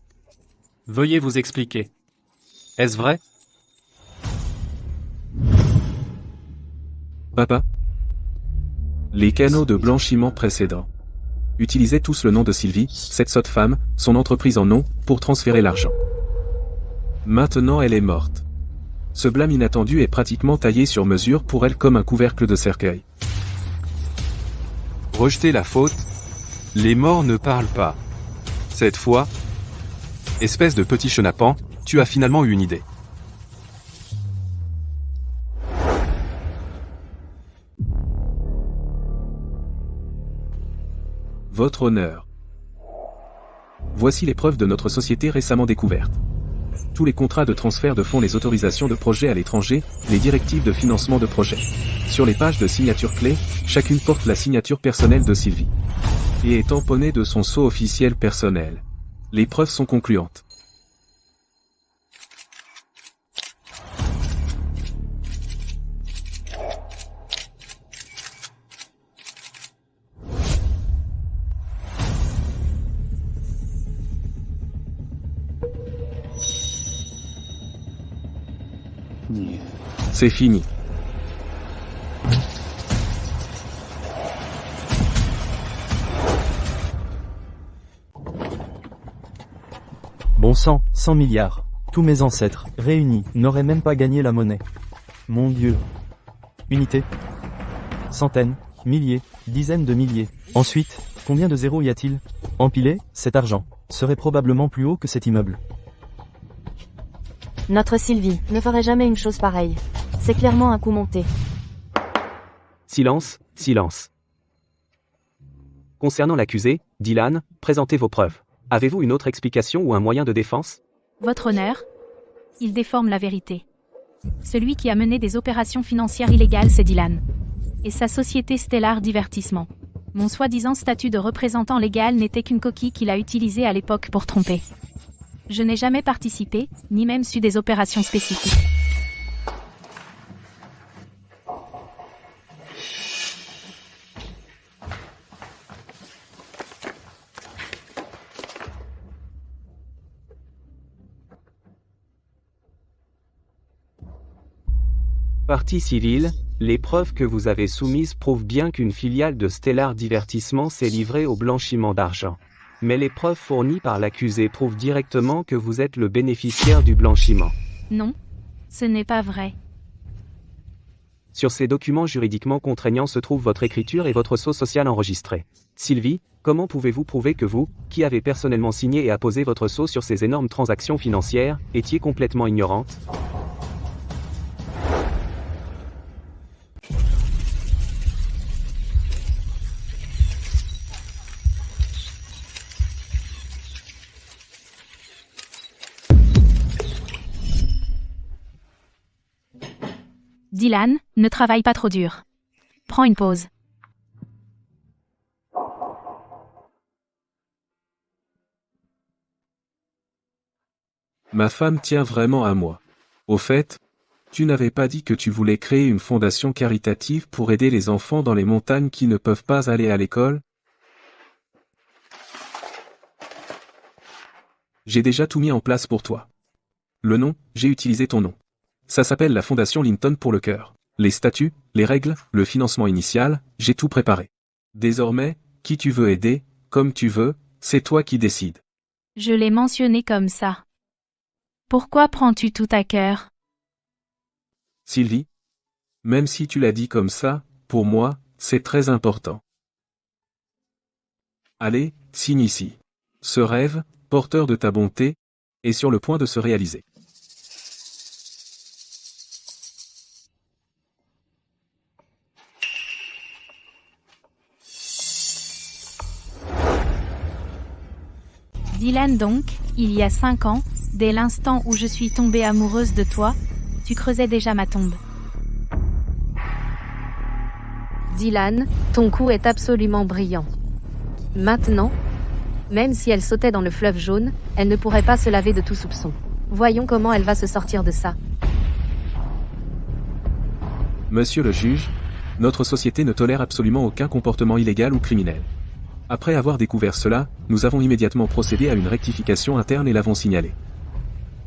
[SPEAKER 8] Veuillez vous expliquer. Est-ce vrai?
[SPEAKER 6] Papa? Les canaux de blanchiment précédents utilisaient tous le nom de Sylvie, cette sotte femme, son entreprise en nom, pour transférer l'argent. Maintenant elle est morte. Ce blâme inattendu est pratiquement taillé sur mesure pour elle comme un couvercle de cercueil.
[SPEAKER 13] Rejetez la faute. Les morts ne parlent pas. Cette fois, espèce de petit chenapan, tu as finalement eu une idée.
[SPEAKER 6] Votre honneur. Voici les preuves de notre société récemment découverte. Tous les contrats de transfert de fonds, les autorisations de projets à l'étranger, les directives de financement de projets. Sur les pages de signature clés, chacune porte la signature personnelle de Sylvie. Et est tamponnée de son sceau officiel personnel. Les preuves sont concluantes. C'est fini.
[SPEAKER 7] Bon sang, 100 milliards. Tous mes ancêtres, réunis, n'auraient même pas gagné la monnaie. Mon Dieu. Unités. Centaines, milliers, dizaines de milliers. Ensuite, combien de zéros y a-t-il? Empilé, cet argent serait probablement plus haut que cet immeuble.
[SPEAKER 10] Notre Sylvie ne ferait jamais une chose pareille. C'est clairement un coup monté.
[SPEAKER 4] Silence, silence. Concernant l'accusé, Dylan, présentez vos preuves. Avez-vous une autre explication ou un moyen de défense?
[SPEAKER 3] Votre honneur? Il déforme la vérité. Celui qui a mené des opérations financières illégales, c'est Dylan. Et sa société Stellar Divertissement. Mon soi-disant statut de représentant légal n'était qu'une coquille qu'il a utilisée à l'époque pour tromper. Je n'ai jamais participé, ni même su des opérations spécifiques.
[SPEAKER 4] Partie civile, les preuves que vous avez soumises prouvent bien qu'une filiale de Stellar Divertissement s'est livrée au blanchiment d'argent. Mais les preuves fournies par l'accusé prouvent directement que vous êtes le bénéficiaire du blanchiment.
[SPEAKER 3] Non, ce n'est pas vrai.
[SPEAKER 4] Sur ces documents juridiquement contraignants se trouvent votre écriture et votre sceau social enregistré. Sylvie, comment pouvez-vous prouver que vous, qui avez personnellement signé et apposé votre sceau sur ces énormes transactions financières, étiez complètement ignorante?
[SPEAKER 3] Dylan, ne travaille pas trop dur. Prends une pause.
[SPEAKER 6] Ma femme tient vraiment à moi. Au fait, tu n'avais pas dit que tu voulais créer une fondation caritative pour aider les enfants dans les montagnes qui ne peuvent pas aller à l'école? J'ai déjà tout mis en place pour toi. Le nom, j'ai utilisé ton nom. Ça s'appelle la Fondation Linton pour le cœur. Les statuts, les règles, le financement initial, j'ai tout préparé. Désormais, qui tu veux aider, comme tu veux, c'est toi qui décides.
[SPEAKER 3] Je l'ai mentionné comme ça. Pourquoi prends-tu tout à cœur?
[SPEAKER 6] Sylvie, même si tu l'as dit comme ça, pour moi, c'est très important. Allez, signe ici. Ce rêve, porteur de ta bonté, est sur le point de se réaliser.
[SPEAKER 3] Dylan donc, il y a 5 ans, dès l'instant où je suis tombée amoureuse de toi, tu creusais déjà ma tombe.
[SPEAKER 2] Dylan, ton coup est absolument brillant. Maintenant, même si elle sautait dans le fleuve jaune, elle ne pourrait pas se laver de tout soupçon. Voyons comment elle va se sortir de ça.
[SPEAKER 6] Monsieur le juge, notre société ne tolère absolument aucun comportement illégal ou criminel. Après avoir découvert cela, nous avons immédiatement procédé à une rectification interne et l'avons signalé.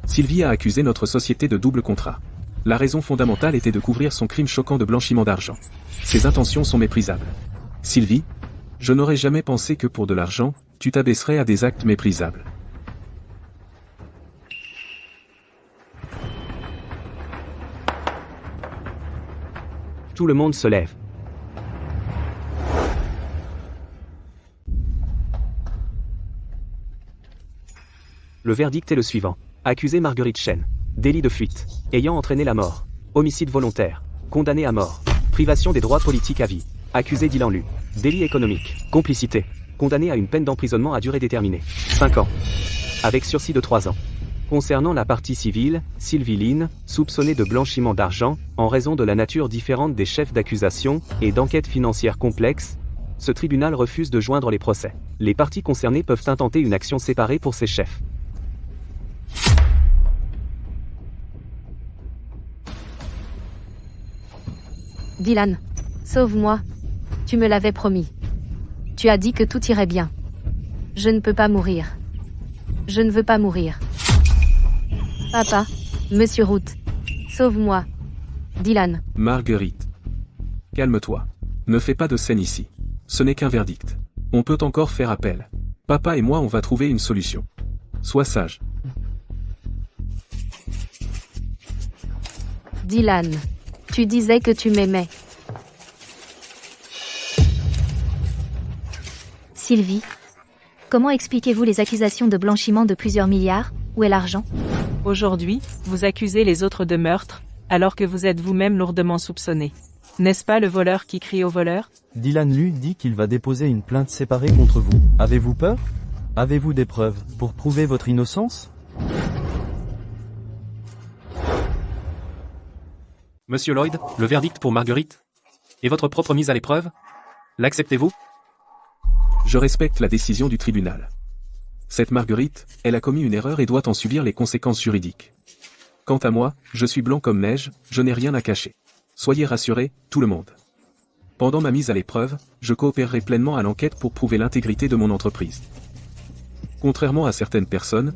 [SPEAKER 6] Sylvie a accusé notre société de double contrat. La raison fondamentale était de couvrir son crime choquant de blanchiment d'argent. Ses intentions sont méprisables. Sylvie, je n'aurais jamais pensé que pour de l'argent, tu t'abaisserais à des actes méprisables.
[SPEAKER 4] Tout le monde se lève. Le verdict est le suivant. Accusé Marguerite Chen. Délit de fuite. Ayant entraîné la mort. Homicide volontaire. Condamné à mort. Privation des droits politiques à vie. Accusé Dylan Lu. Délit économique. Complicité. Condamné à une peine d'emprisonnement à durée déterminée. 5 ans. Avec sursis de 3 ans. Concernant la partie civile, Sylvie Lynn, soupçonnée de blanchiment d'argent, en raison de la nature différente des chefs d'accusation et d'enquêtes financières complexes, ce tribunal refuse de joindre les procès. Les parties concernées peuvent intenter une action séparée pour ces chefs.
[SPEAKER 2] Dylan, sauve-moi. Tu me l'avais promis. Tu as dit que tout irait bien. Je ne peux pas mourir. Je ne veux pas mourir. Papa, Monsieur Root, sauve-moi. Dylan.
[SPEAKER 6] Marguerite. Calme-toi. Ne fais pas de scène ici. Ce n'est qu'un verdict. On peut encore faire appel. Papa et moi on va trouver une solution. Sois sage.
[SPEAKER 2] Dylan. Tu disais que tu m'aimais.
[SPEAKER 3] Sylvie, comment expliquez-vous les accusations de blanchiment de plusieurs milliards? Où est l'argent?
[SPEAKER 11] Aujourd'hui, vous accusez les autres de meurtre, alors que vous êtes vous-même lourdement soupçonné. N'est-ce pas le voleur qui crie au voleur?
[SPEAKER 7] Dylan lui dit qu'il va déposer une plainte séparée contre vous. Avez-vous peur? Avez-vous des preuves pour prouver votre innocence?
[SPEAKER 4] Monsieur Lloyd, le verdict pour Marguerite? Et votre propre mise à l'épreuve? L'acceptez-vous?
[SPEAKER 6] Je respecte la décision du tribunal. Cette Marguerite, elle a commis une erreur et doit en subir les conséquences juridiques. Quant à moi, je suis blanc comme neige, je n'ai rien à cacher. Soyez rassurés, tout le monde. Pendant ma mise à l'épreuve, je coopérerai pleinement à l'enquête pour prouver l'intégrité de mon entreprise. Contrairement à certaines personnes,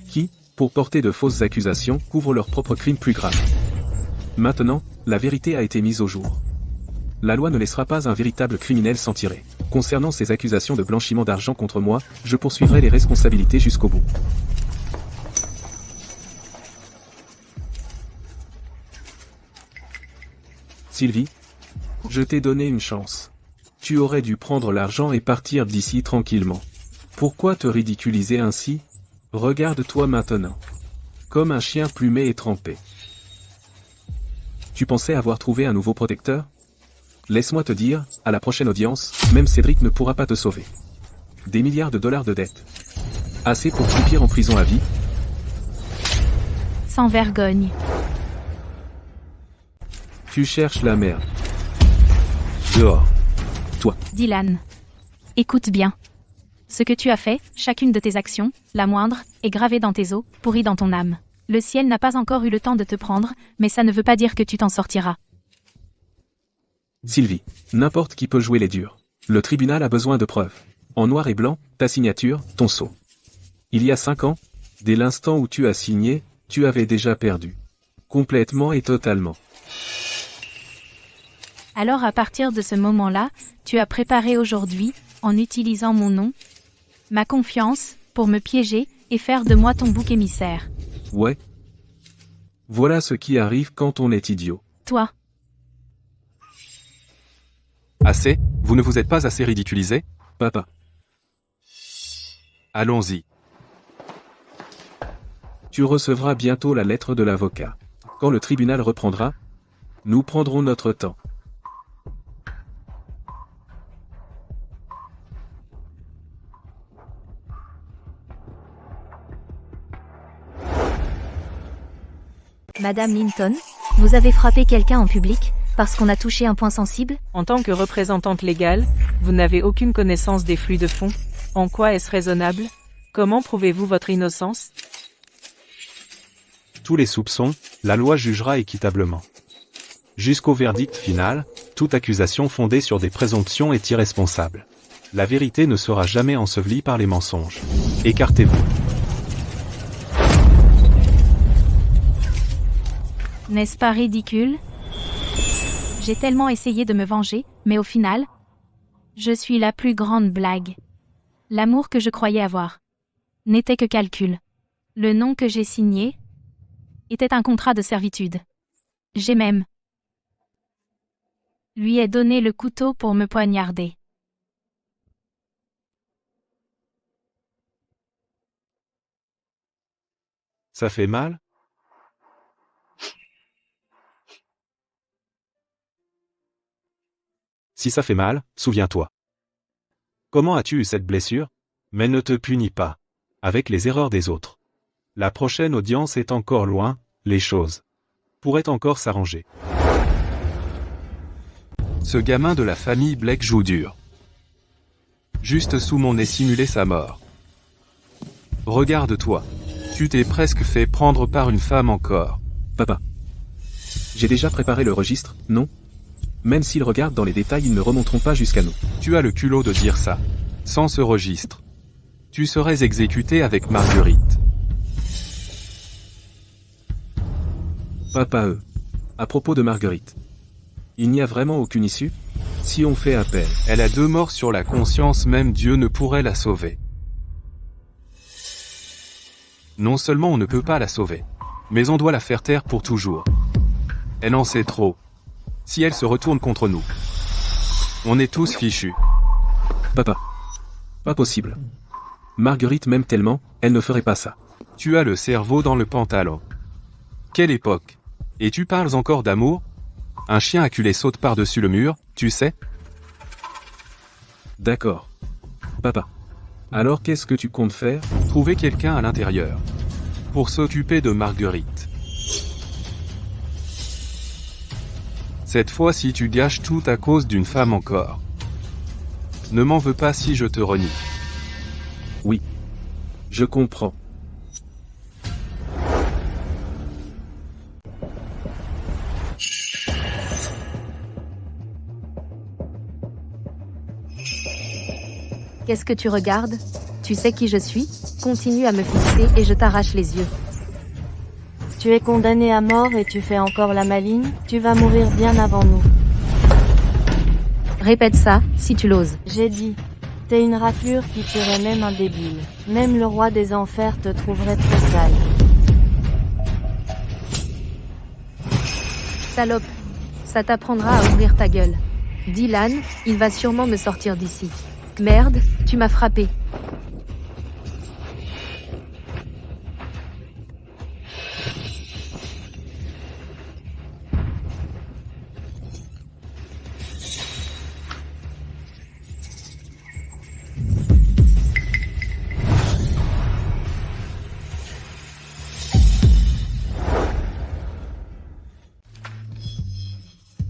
[SPEAKER 6] qui, pour porter de fausses accusations, couvrent leurs propres crimes plus graves. Maintenant, la vérité a été mise au jour. La loi ne laissera pas un véritable criminel s'en tirer. Concernant ces accusations de blanchiment d'argent contre moi, je poursuivrai les responsabilités jusqu'au bout. Sylvie, je t'ai donné une chance. Tu aurais dû prendre l'argent et partir d'ici tranquillement. Pourquoi te ridiculiser ainsi? Regarde-toi maintenant. Comme un chien plumé et trempé. Tu pensais avoir trouvé un nouveau protecteur? Laisse-moi te dire, à la prochaine audience, même Cédric ne pourra pas te sauver. Des milliards de dollars de dettes. Assez pour croupir en prison à vie?
[SPEAKER 3] Sans vergogne.
[SPEAKER 6] Tu cherches la merde. Dehors. Toi.
[SPEAKER 3] Dylan. Écoute bien. Ce que tu as fait, chacune de tes actions, la moindre, est gravée dans tes os, pourrie dans ton âme. Le ciel n'a pas encore eu le temps de te prendre, mais ça ne veut pas dire que tu t'en sortiras.
[SPEAKER 6] Sylvie, n'importe qui peut jouer les durs. Le tribunal a besoin de preuves. En noir et blanc, ta signature, ton sceau. Il y a 5 ans, dès l'instant où tu as signé, tu avais déjà perdu. Complètement et totalement.
[SPEAKER 3] Alors à partir de ce moment-là, tu as préparé aujourd'hui, en utilisant mon nom, ma confiance, pour me piéger, et faire de moi ton bouc émissaire.
[SPEAKER 6] Ouais. Voilà ce qui arrive quand on est idiot.
[SPEAKER 3] Toi.
[SPEAKER 13] Assez, vous ne vous êtes pas assez ridiculisé?
[SPEAKER 6] Papa.
[SPEAKER 13] Allons-y.
[SPEAKER 6] Tu recevras bientôt la lettre de l'avocat. Quand le tribunal reprendra, nous prendrons notre temps.
[SPEAKER 10] Madame Linton, vous avez frappé quelqu'un en public, parce qu'on a touché un point sensible?
[SPEAKER 11] En tant que représentante légale, vous n'avez aucune connaissance des flux de fonds. En quoi est-ce raisonnable? Comment prouvez-vous votre innocence?
[SPEAKER 9] Tous les soupçons, la loi jugera équitablement. Jusqu'au verdict final, toute accusation fondée sur des présomptions est irresponsable. La vérité ne sera jamais ensevelie par les mensonges. Écartez-vous.
[SPEAKER 3] N'est-ce pas ridicule? J'ai tellement essayé de me venger, mais au final, je suis la plus grande blague. L'amour que je croyais avoir n'était que calcul. Le nom que j'ai signé était un contrat de servitude. J'ai même lui ai donné le couteau pour me poignarder.
[SPEAKER 9] Ça fait mal? Si ça fait mal, souviens-toi. Comment as-tu eu cette blessure? Mais ne te punis pas. Avec les erreurs des autres. La prochaine audience est encore loin, les choses pourraient encore s'arranger.
[SPEAKER 13] Ce gamin de la famille Blake joue dur. Juste sous mon nez simuler sa mort. Regarde-toi. Tu t'es presque fait prendre par une femme encore.
[SPEAKER 6] Papa. J'ai déjà préparé le registre, non? Même s'ils regardent dans les détails, ils ne remonteront pas jusqu'à nous.
[SPEAKER 13] Tu as le culot de dire ça. Sans ce registre, tu serais exécuté avec Marguerite.
[SPEAKER 6] Papa, à propos de Marguerite. Il n'y a vraiment aucune issue? Si on fait appel.
[SPEAKER 13] Elle a 2 morts sur la conscience, même Dieu ne pourrait la sauver. Non seulement on ne peut pas la sauver, mais on doit la faire taire pour toujours. Elle en sait trop. Si elle se retourne contre nous, on est tous fichus.
[SPEAKER 6] Papa. Pas possible. Marguerite m'aime tellement, elle ne ferait pas ça.
[SPEAKER 13] Tu as le cerveau dans le pantalon. Quelle époque? Et tu parles encore d'amour? Un chien acculé saute par-dessus le mur, tu sais?
[SPEAKER 6] D'accord. Papa. Alors qu'est-ce que tu comptes faire?
[SPEAKER 13] Trouver quelqu'un à l'intérieur. Pour s'occuper de Marguerite. Cette fois-ci tu gâches tout à cause d'une femme encore. Ne m'en veux pas si je te renie.
[SPEAKER 6] Oui. Je comprends.
[SPEAKER 2] Qu'est-ce que tu regardes? Tu sais qui je suis? Continue à me fixer et je t'arrache les yeux.
[SPEAKER 10] Tu es condamné à mort et tu fais encore la maligne, tu vas mourir bien avant nous.
[SPEAKER 2] Répète ça, si tu l'oses.
[SPEAKER 10] J'ai dit. T'es une raclure qui tuerait même un débile. Même le roi des enfers te trouverait trop sale.
[SPEAKER 2] Salope. Ça t'apprendra à ouvrir ta gueule. Dylan, il va sûrement me sortir d'ici. Merde, tu m'as frappé.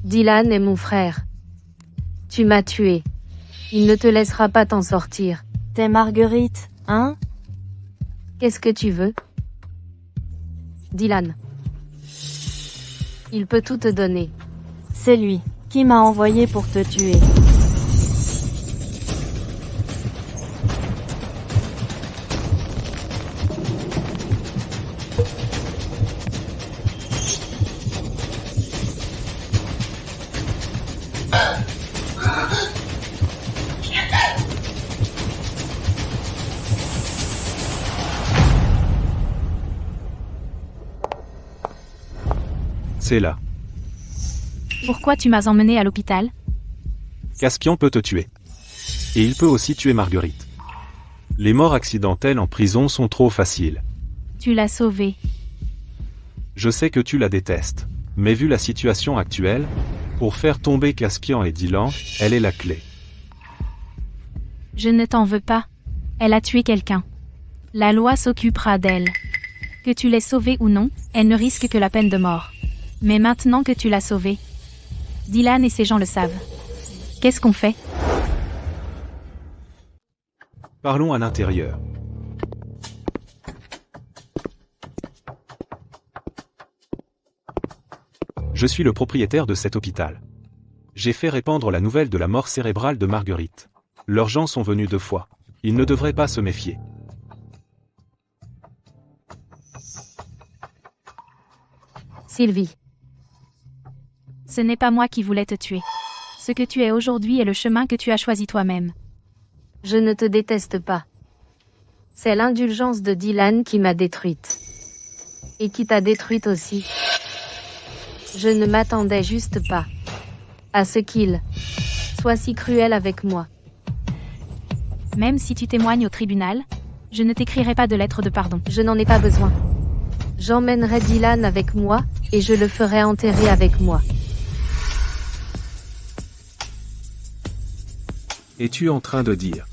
[SPEAKER 2] Dylan est mon frère. Tu m'as tué. Il ne te laissera pas t'en sortir.
[SPEAKER 10] T'es Marguerite, hein?
[SPEAKER 2] Qu'est-ce que tu veux? Dylan. Il peut tout te donner.
[SPEAKER 10] C'est lui qui m'a envoyé pour te tuer.
[SPEAKER 9] C'est là.
[SPEAKER 3] Pourquoi tu m'as emmené à l'hôpital?
[SPEAKER 9] Caspian peut te tuer. Et il peut aussi tuer Marguerite. Les morts accidentelles en prison sont trop faciles.
[SPEAKER 3] Tu l'as sauvée.
[SPEAKER 9] Je sais que tu la détestes. Mais vu la situation actuelle, pour faire tomber Caspian et Dylan, elle est la clé.
[SPEAKER 3] Je ne t'en veux pas. Elle a tué quelqu'un. La loi s'occupera d'elle. Que tu l'aies sauvée ou non, elle ne risque que la peine de mort. Mais maintenant que tu l'as sauvée, Dylan et ses gens le savent. Qu'est-ce qu'on fait?
[SPEAKER 9] Parlons à l'intérieur. Je suis le propriétaire de cet hôpital. J'ai fait répandre la nouvelle de la mort cérébrale de Marguerite. Leurs gens sont venus 2 fois. Ils ne devraient pas se méfier.
[SPEAKER 2] Sylvie.
[SPEAKER 3] Ce n'est pas moi qui voulais te tuer. Ce que tu es aujourd'hui est le chemin que tu as choisi toi-même.
[SPEAKER 2] Je ne te déteste pas. C'est l'indulgence de Dylan qui m'a détruite. Et qui t'a détruite aussi. Je ne m'attendais juste pas à ce qu'il soit si cruel avec moi.
[SPEAKER 3] Même si tu témoignes au tribunal, je ne t'écrirai pas de lettre de pardon.
[SPEAKER 2] Je n'en ai pas besoin. J'emmènerai Dylan avec moi, et je le ferai enterrer avec moi.
[SPEAKER 6] Es-tu en train de dire?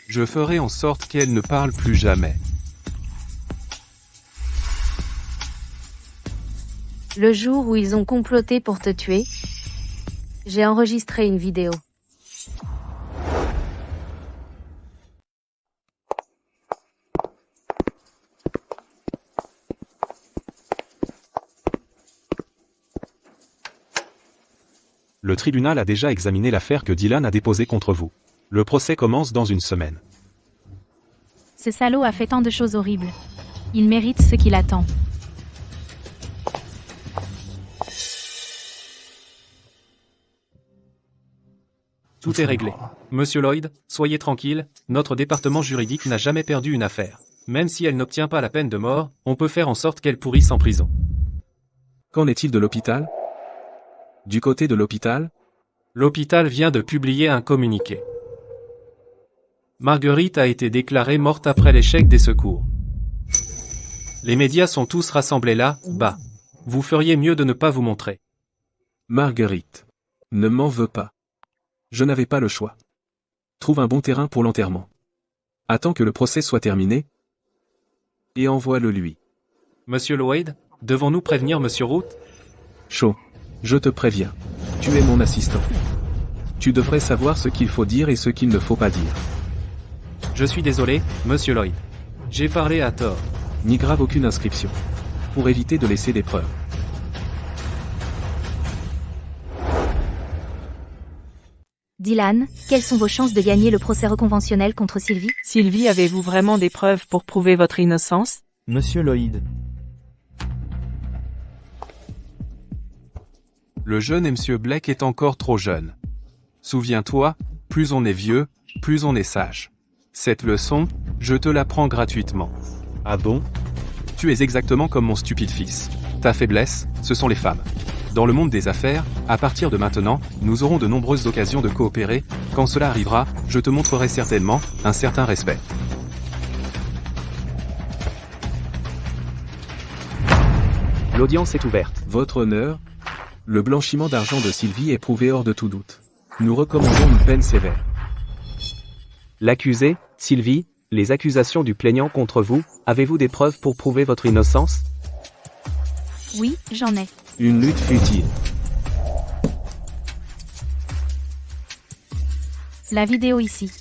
[SPEAKER 13] Je ferai en sorte qu'elle ne parle plus jamais.
[SPEAKER 2] Le jour où ils ont comploté pour te tuer, j'ai enregistré une vidéo.
[SPEAKER 9] Le tribunal a déjà examiné l'affaire que Dylan a déposée contre vous. Le procès commence dans 1 semaine.
[SPEAKER 3] Ce salaud a fait tant de choses horribles. Il mérite ce qu'il attend.
[SPEAKER 8] Tout est réglé. Monsieur Lloyd, soyez tranquille, notre département juridique n'a jamais perdu une affaire. Même si elle n'obtient pas la peine de mort, on peut faire en sorte qu'elle pourrisse en prison.
[SPEAKER 6] Qu'en est-il de l'hôpital? Du côté de l'hôpital?
[SPEAKER 8] L'hôpital vient de publier un communiqué. Marguerite a été déclarée morte après l'échec des secours. Les médias sont tous rassemblés là, bas. Vous feriez mieux de ne pas vous montrer.
[SPEAKER 6] Marguerite. Ne m'en veux pas. Je n'avais pas le choix. Trouve un bon terrain pour l'enterrement. Attends que le procès soit terminé. Et envoie-le lui.
[SPEAKER 8] Monsieur Lloyd, devons-nous prévenir Monsieur Root?
[SPEAKER 6] Chaud. Je te préviens. Tu es mon assistant. Tu devrais savoir ce qu'il faut dire et ce qu'il ne faut pas dire.
[SPEAKER 8] Je suis désolé, Monsieur Lloyd. J'ai parlé à tort.
[SPEAKER 6] N'y grave aucune inscription. Pour éviter de laisser des preuves.
[SPEAKER 3] Dylan, quelles sont vos chances de gagner le procès reconventionnel contre Sylvie?
[SPEAKER 11] Sylvie, avez-vous vraiment des preuves pour prouver votre innocence?
[SPEAKER 7] Monsieur Lloyd.
[SPEAKER 13] Le jeune Monsieur Blake est encore trop jeune. Souviens-toi, plus on est vieux, plus on est sage. Cette leçon, je te l'apprends gratuitement.
[SPEAKER 9] Ah bon?
[SPEAKER 13] Tu es exactement comme mon stupide fils. Ta faiblesse, ce sont les femmes. Dans le monde des affaires, à partir de maintenant, nous aurons de nombreuses occasions de coopérer. Quand cela arrivera, je te montrerai certainement un certain respect.
[SPEAKER 4] L'audience est ouverte.
[SPEAKER 6] Votre honneur, le blanchiment d'argent de Sylvie est prouvé hors de tout doute. Nous recommandons une peine sévère.
[SPEAKER 4] L'accusé, Sylvie, les accusations du plaignant contre vous, avez-vous des preuves pour prouver votre innocence?
[SPEAKER 3] Oui, j'en ai.
[SPEAKER 6] Une lutte futile.
[SPEAKER 3] La vidéo ici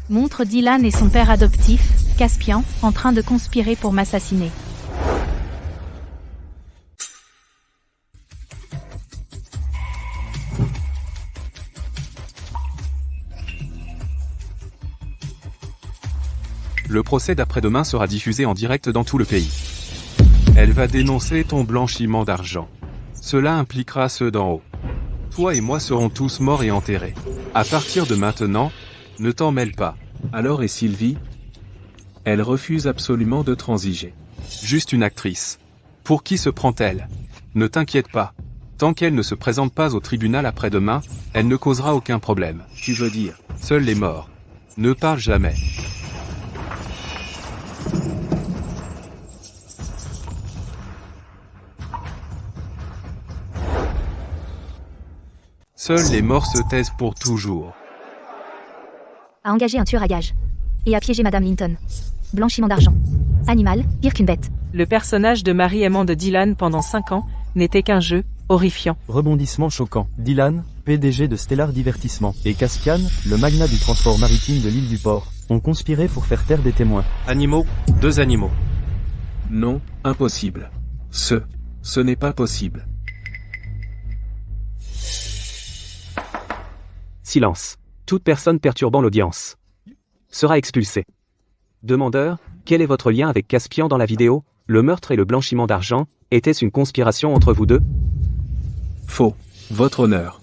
[SPEAKER 3] montre Dylan et son père adoptif, Caspian, en train de conspirer pour m'assassiner.
[SPEAKER 13] Le procès d'après-demain sera diffusé en direct dans tout le pays. Elle va dénoncer ton blanchiment d'argent. Cela impliquera ceux d'en haut. Toi et moi serons tous morts et enterrés. À partir de maintenant, ne t'en mêle pas.
[SPEAKER 6] Alors et Sylvie? Elle refuse absolument de transiger.
[SPEAKER 13] Juste une actrice. Pour qui se prend-elle? Ne t'inquiète pas. Tant qu'elle ne se présente pas au tribunal après-demain, elle ne causera aucun problème.
[SPEAKER 6] Tu veux dire?
[SPEAKER 13] Seuls les morts. Ne parle jamais. Seuls les morts se taisent pour toujours.
[SPEAKER 3] A engagé un tueur à gages. Et a piégé Madame Linton. Blanchiment d'argent. Animal, pire qu'une bête.
[SPEAKER 11] Le personnage de Marie aimant de Dylan pendant 5 ans n'était qu'un jeu horrifiant.
[SPEAKER 7] Rebondissement choquant. Dylan, PDG de Stellar Divertissement, et Caspian, le magnat du transport maritime de l'île du Port, ont conspiré pour faire taire des témoins.
[SPEAKER 8] Animaux, 2 animaux.
[SPEAKER 6] Non, impossible. Ce n'est pas possible.
[SPEAKER 4] Silence. Toute personne perturbant l'audience sera expulsée. Demandeur, quel est votre lien avec Caspian dans la vidéo? Le meurtre et le blanchiment d'argent, était-ce une conspiration entre vous deux?
[SPEAKER 6] Faux. Votre honneur.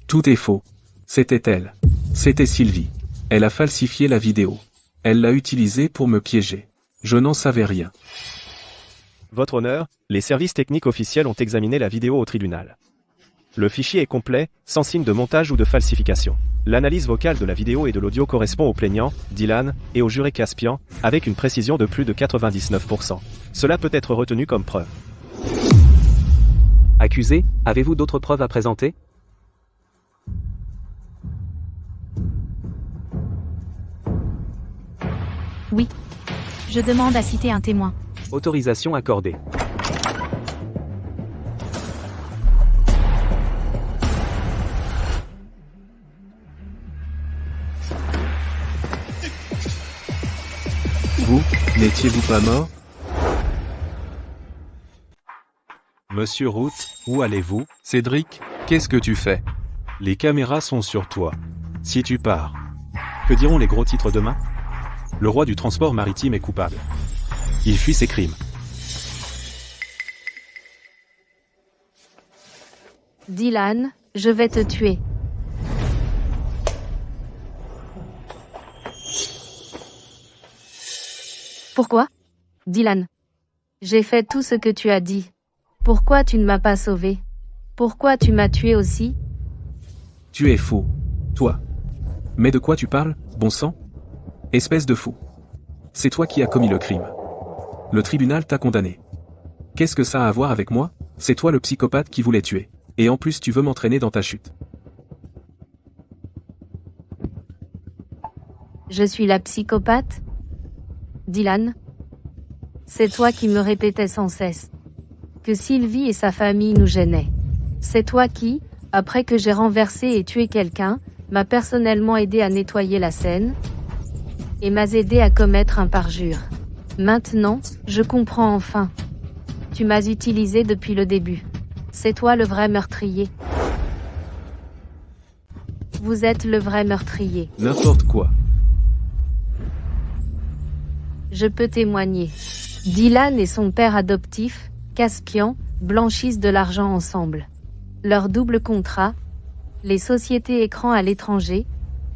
[SPEAKER 6] Tout est faux. C'était elle. C'était Sylvie. Elle a falsifié la vidéo. Elle l'a utilisée pour me piéger. Je n'en savais rien.
[SPEAKER 5] Votre honneur, les services techniques officiels ont examiné la vidéo au tribunal. Le fichier est complet, sans signe de montage ou de falsification. L'analyse vocale de la vidéo et de l'audio correspond au plaignant, Dylan, et au juré Caspian, avec une précision de plus de 99%. Cela peut être retenu comme preuve.
[SPEAKER 4] Accusé, avez-vous d'autres preuves à présenter?
[SPEAKER 3] Oui. Je demande à citer un témoin.
[SPEAKER 4] Autorisation accordée.
[SPEAKER 6] Vous, n'étiez-vous pas mort?
[SPEAKER 9] Monsieur Root, où allez-vous?
[SPEAKER 13] Cédric, qu'est-ce que tu fais?
[SPEAKER 9] Les caméras sont sur toi. Si tu pars, que diront les gros titres demain? Le roi du transport maritime est coupable. Il fuit ses crimes.
[SPEAKER 2] Dylan, je vais te tuer. Pourquoi? Dylan. J'ai fait tout ce que tu as dit. Pourquoi tu ne m'as pas sauvé? Pourquoi tu m'as tué aussi?
[SPEAKER 6] Tu es faux. Toi. Mais de quoi tu parles, bon sang? Espèce de fou. C'est toi qui as commis le crime. Le tribunal t'a condamné. Qu'est-ce que ça a à voir avec moi? C'est toi le psychopathe qui voulait tuer. Et en plus tu veux m'entraîner dans ta chute.
[SPEAKER 2] Je suis la psychopathe? Dylan? C'est toi qui me répétais sans cesse que Sylvie et sa famille nous gênaient. C'est toi qui, après que j'ai renversé et tué quelqu'un, m'as personnellement aidé à nettoyer la scène et m'as aidé à commettre un parjure. Maintenant, je comprends enfin. Tu m'as utilisé depuis le début. C'est toi le vrai meurtrier. Vous êtes le vrai meurtrier.
[SPEAKER 6] N'importe quoi.
[SPEAKER 2] Je peux témoigner. Dylan et son père adoptif, Caspian, blanchissent de l'argent ensemble. Leur double contrat, les sociétés écrans à l'étranger,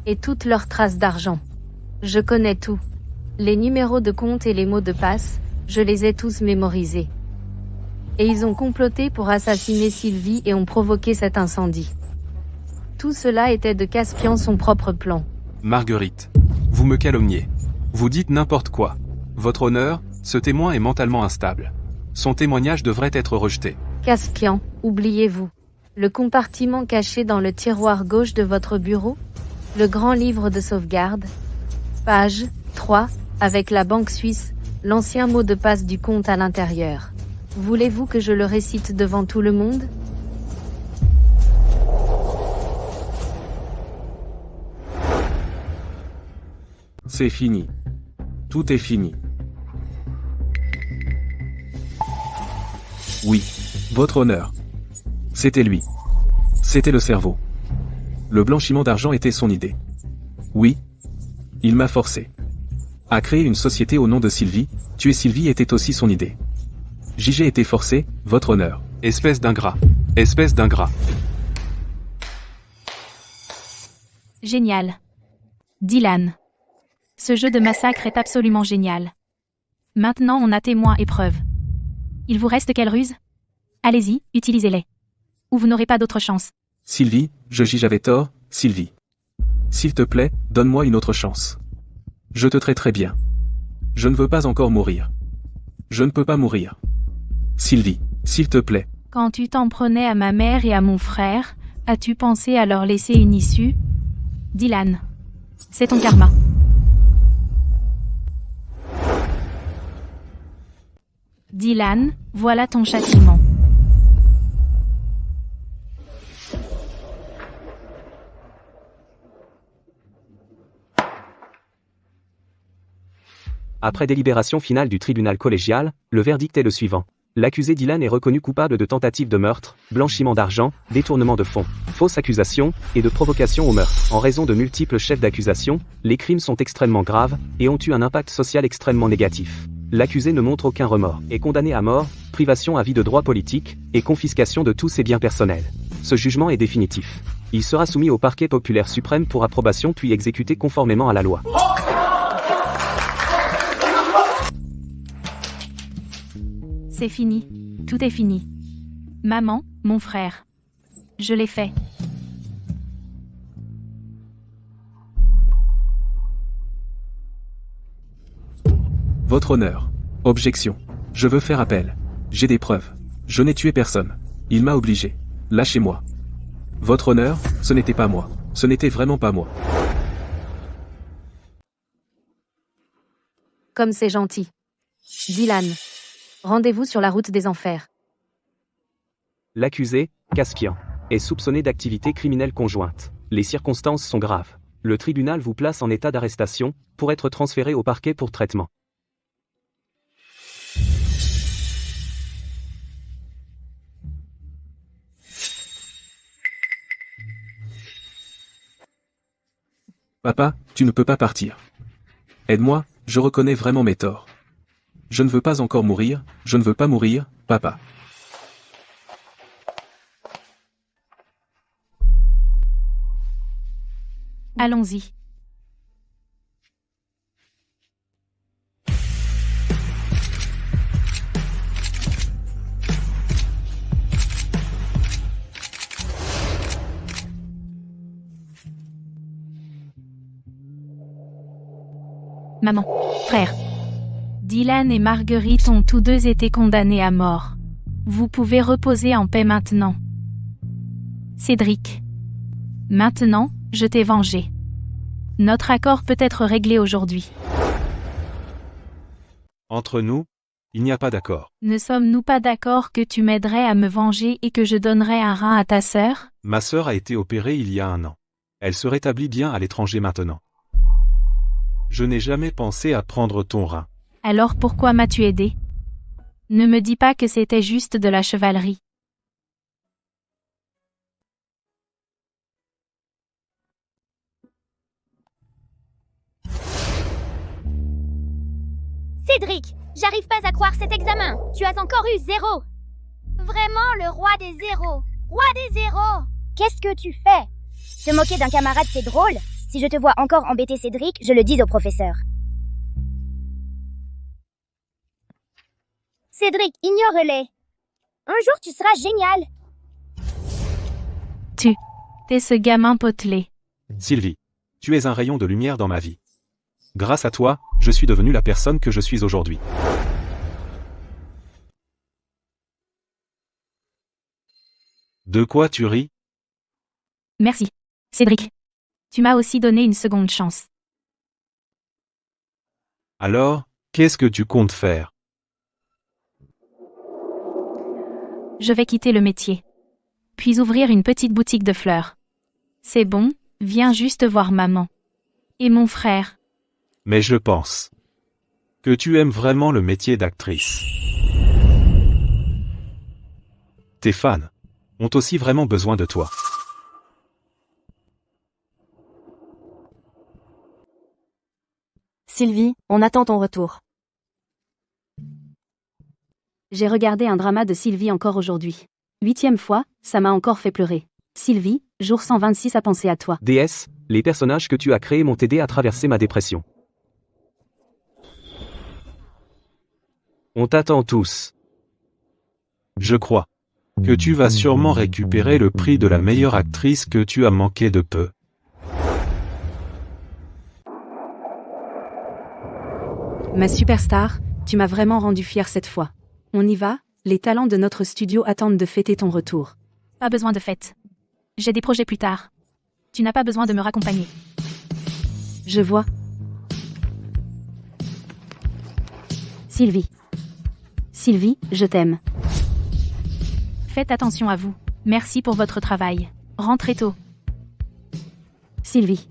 [SPEAKER 2] et toutes leurs traces d'argent. Je connais tout. Les numéros de compte et les mots de passe, je les ai tous mémorisés. Et ils ont comploté pour assassiner Sylvie et ont provoqué cet incendie. Tout cela était de Caspian son propre plan.
[SPEAKER 13] Marguerite, vous me calomniez. Vous dites n'importe quoi. Votre honneur, ce témoin est mentalement instable. Son témoignage devrait être rejeté.
[SPEAKER 2] Caspian, oubliez-vous. Le compartiment caché dans le tiroir gauche de votre bureau? Le grand livre de sauvegarde? Page 3, avec la banque suisse, l'ancien mot de passe du compte à l'intérieur. Voulez-vous que je le récite devant tout le monde?
[SPEAKER 6] C'est fini. Tout est fini. Oui, votre honneur. C'était lui. C'était le cerveau. Le blanchiment d'argent était son idée. Oui. Il m'a forcé à créer une société au nom de Sylvie. Tuer Sylvie était aussi son idée. JG était forcé, votre honneur.
[SPEAKER 13] Espèce d'ingrat. Espèce d'ingrat.
[SPEAKER 3] Génial. Dylan. Ce jeu de massacre est absolument génial. Maintenant on a témoins et preuves. Il vous reste quelle ruse? Allez-y, utilisez-les. Ou vous n'aurez pas d'autre chance.
[SPEAKER 6] Sylvie, j'avais tort, Sylvie. S'il te plaît, donne-moi une autre chance. Je te traiterai bien. Je ne veux pas encore mourir. Je ne peux pas mourir. Sylvie, s'il te plaît.
[SPEAKER 3] Quand tu t'en prenais à ma mère et à mon frère, as-tu pensé à leur laisser une issue? Dylan. C'est ton karma. Dylan, voilà ton châtiment.
[SPEAKER 4] Après délibération finale du tribunal collégial, le verdict est le suivant. L'accusé Dylan est reconnu coupable de tentative de meurtre, blanchiment d'argent, détournement de fonds, fausse accusation, et de provocation au meurtre. En raison de multiples chefs d'accusation, les crimes sont extrêmement graves, et ont eu un impact social extrêmement négatif. L'accusé ne montre aucun remords, est condamné à mort, privation à vie de droits politiques, et confiscation de tous ses biens personnels. Ce jugement est définitif. Il sera soumis au parquet populaire suprême pour approbation puis exécuté conformément à la loi.
[SPEAKER 3] C'est fini. Tout est fini. Maman, mon frère. Je l'ai fait.
[SPEAKER 6] Votre honneur. Objection. Je veux faire appel. J'ai des preuves. Je n'ai tué personne. Il m'a obligé. Lâchez-moi. Votre honneur, ce n'était pas moi. Ce n'était vraiment pas moi.
[SPEAKER 2] Comme c'est gentil. Dylan. Rendez-vous sur la route des enfers.
[SPEAKER 4] L'accusé, Caspian, est soupçonné d'activité criminelle conjointe. Les circonstances sont graves. Le tribunal vous place en état d'arrestation, pour être transféré au parquet pour traitement.
[SPEAKER 6] Papa, tu ne peux pas partir. Aide-moi, je reconnais vraiment mes torts. Je ne veux pas encore mourir, je ne veux pas mourir, papa.
[SPEAKER 3] Allons-y. Maman, frère. Dylan et Marguerite ont tous deux été condamnés à mort. Vous pouvez reposer en paix maintenant. Cédric. Maintenant, je t'ai vengé. Notre accord peut être réglé aujourd'hui.
[SPEAKER 9] Entre nous, il n'y a pas d'accord.
[SPEAKER 3] Ne sommes-nous pas d'accord que tu m'aiderais à me venger et que je donnerais un rein à ta sœur?
[SPEAKER 9] Ma sœur a été opérée il y a 1 an. Elle se rétablit bien à l'étranger maintenant. Je n'ai jamais pensé à prendre ton rein.
[SPEAKER 3] Alors pourquoi m'as-tu aidé? Ne me dis pas que c'était juste de la chevalerie.
[SPEAKER 14] Cédric, j'arrive pas à croire cet examen. Tu as encore eu 0. Vraiment le roi des zéros. Roi des zéros.
[SPEAKER 15] Qu'est-ce que tu fais? Se moquer d'un camarade, c'est drôle. Si je te vois encore embêter Cédric, je le dis au professeur. Cédric, ignore-les. Un jour, tu seras génial.
[SPEAKER 3] T'es ce gamin potelé.
[SPEAKER 9] Sylvie, tu es un rayon de lumière dans ma vie. Grâce à toi, je suis devenu la personne que je suis aujourd'hui. De quoi tu ris?
[SPEAKER 3] Merci, Cédric. Tu m'as aussi donné une seconde chance.
[SPEAKER 9] Alors, qu'est-ce que tu comptes faire?
[SPEAKER 3] Je vais quitter le métier. Puis ouvrir une petite boutique de fleurs. C'est bon, viens juste voir maman. Et mon frère.
[SPEAKER 9] Mais je pense que tu aimes vraiment le métier d'actrice. Tes fans ont aussi vraiment besoin de toi.
[SPEAKER 10] Sylvie, on attend ton retour.
[SPEAKER 1] J'ai regardé un drama de Sylvie encore aujourd'hui. 8e fois, ça m'a encore fait pleurer. Sylvie, jour 126 à penser à toi.
[SPEAKER 4] DS, les personnages que tu as créés m'ont aidé à traverser ma dépression. On t'attend tous.
[SPEAKER 9] Je crois que tu vas sûrement récupérer le prix de la meilleure actrice que tu as manqué de peu.
[SPEAKER 1] Ma superstar, tu m'as vraiment rendu fière cette fois. On y va, les talents de notre studio attendent de fêter ton retour.
[SPEAKER 3] Pas besoin de fête. J'ai des projets plus tard. Tu n'as pas besoin de me raccompagner.
[SPEAKER 1] Je vois. Sylvie. Sylvie, je t'aime.
[SPEAKER 3] Faites attention à vous. Merci pour votre travail. Rentrez tôt.
[SPEAKER 1] Sylvie.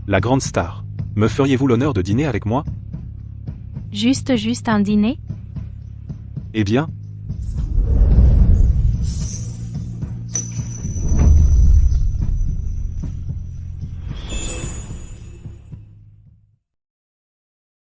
[SPEAKER 9] La grande star. Me feriez-vous l'honneur de dîner avec moi?
[SPEAKER 3] Juste un dîner?
[SPEAKER 9] Eh bien,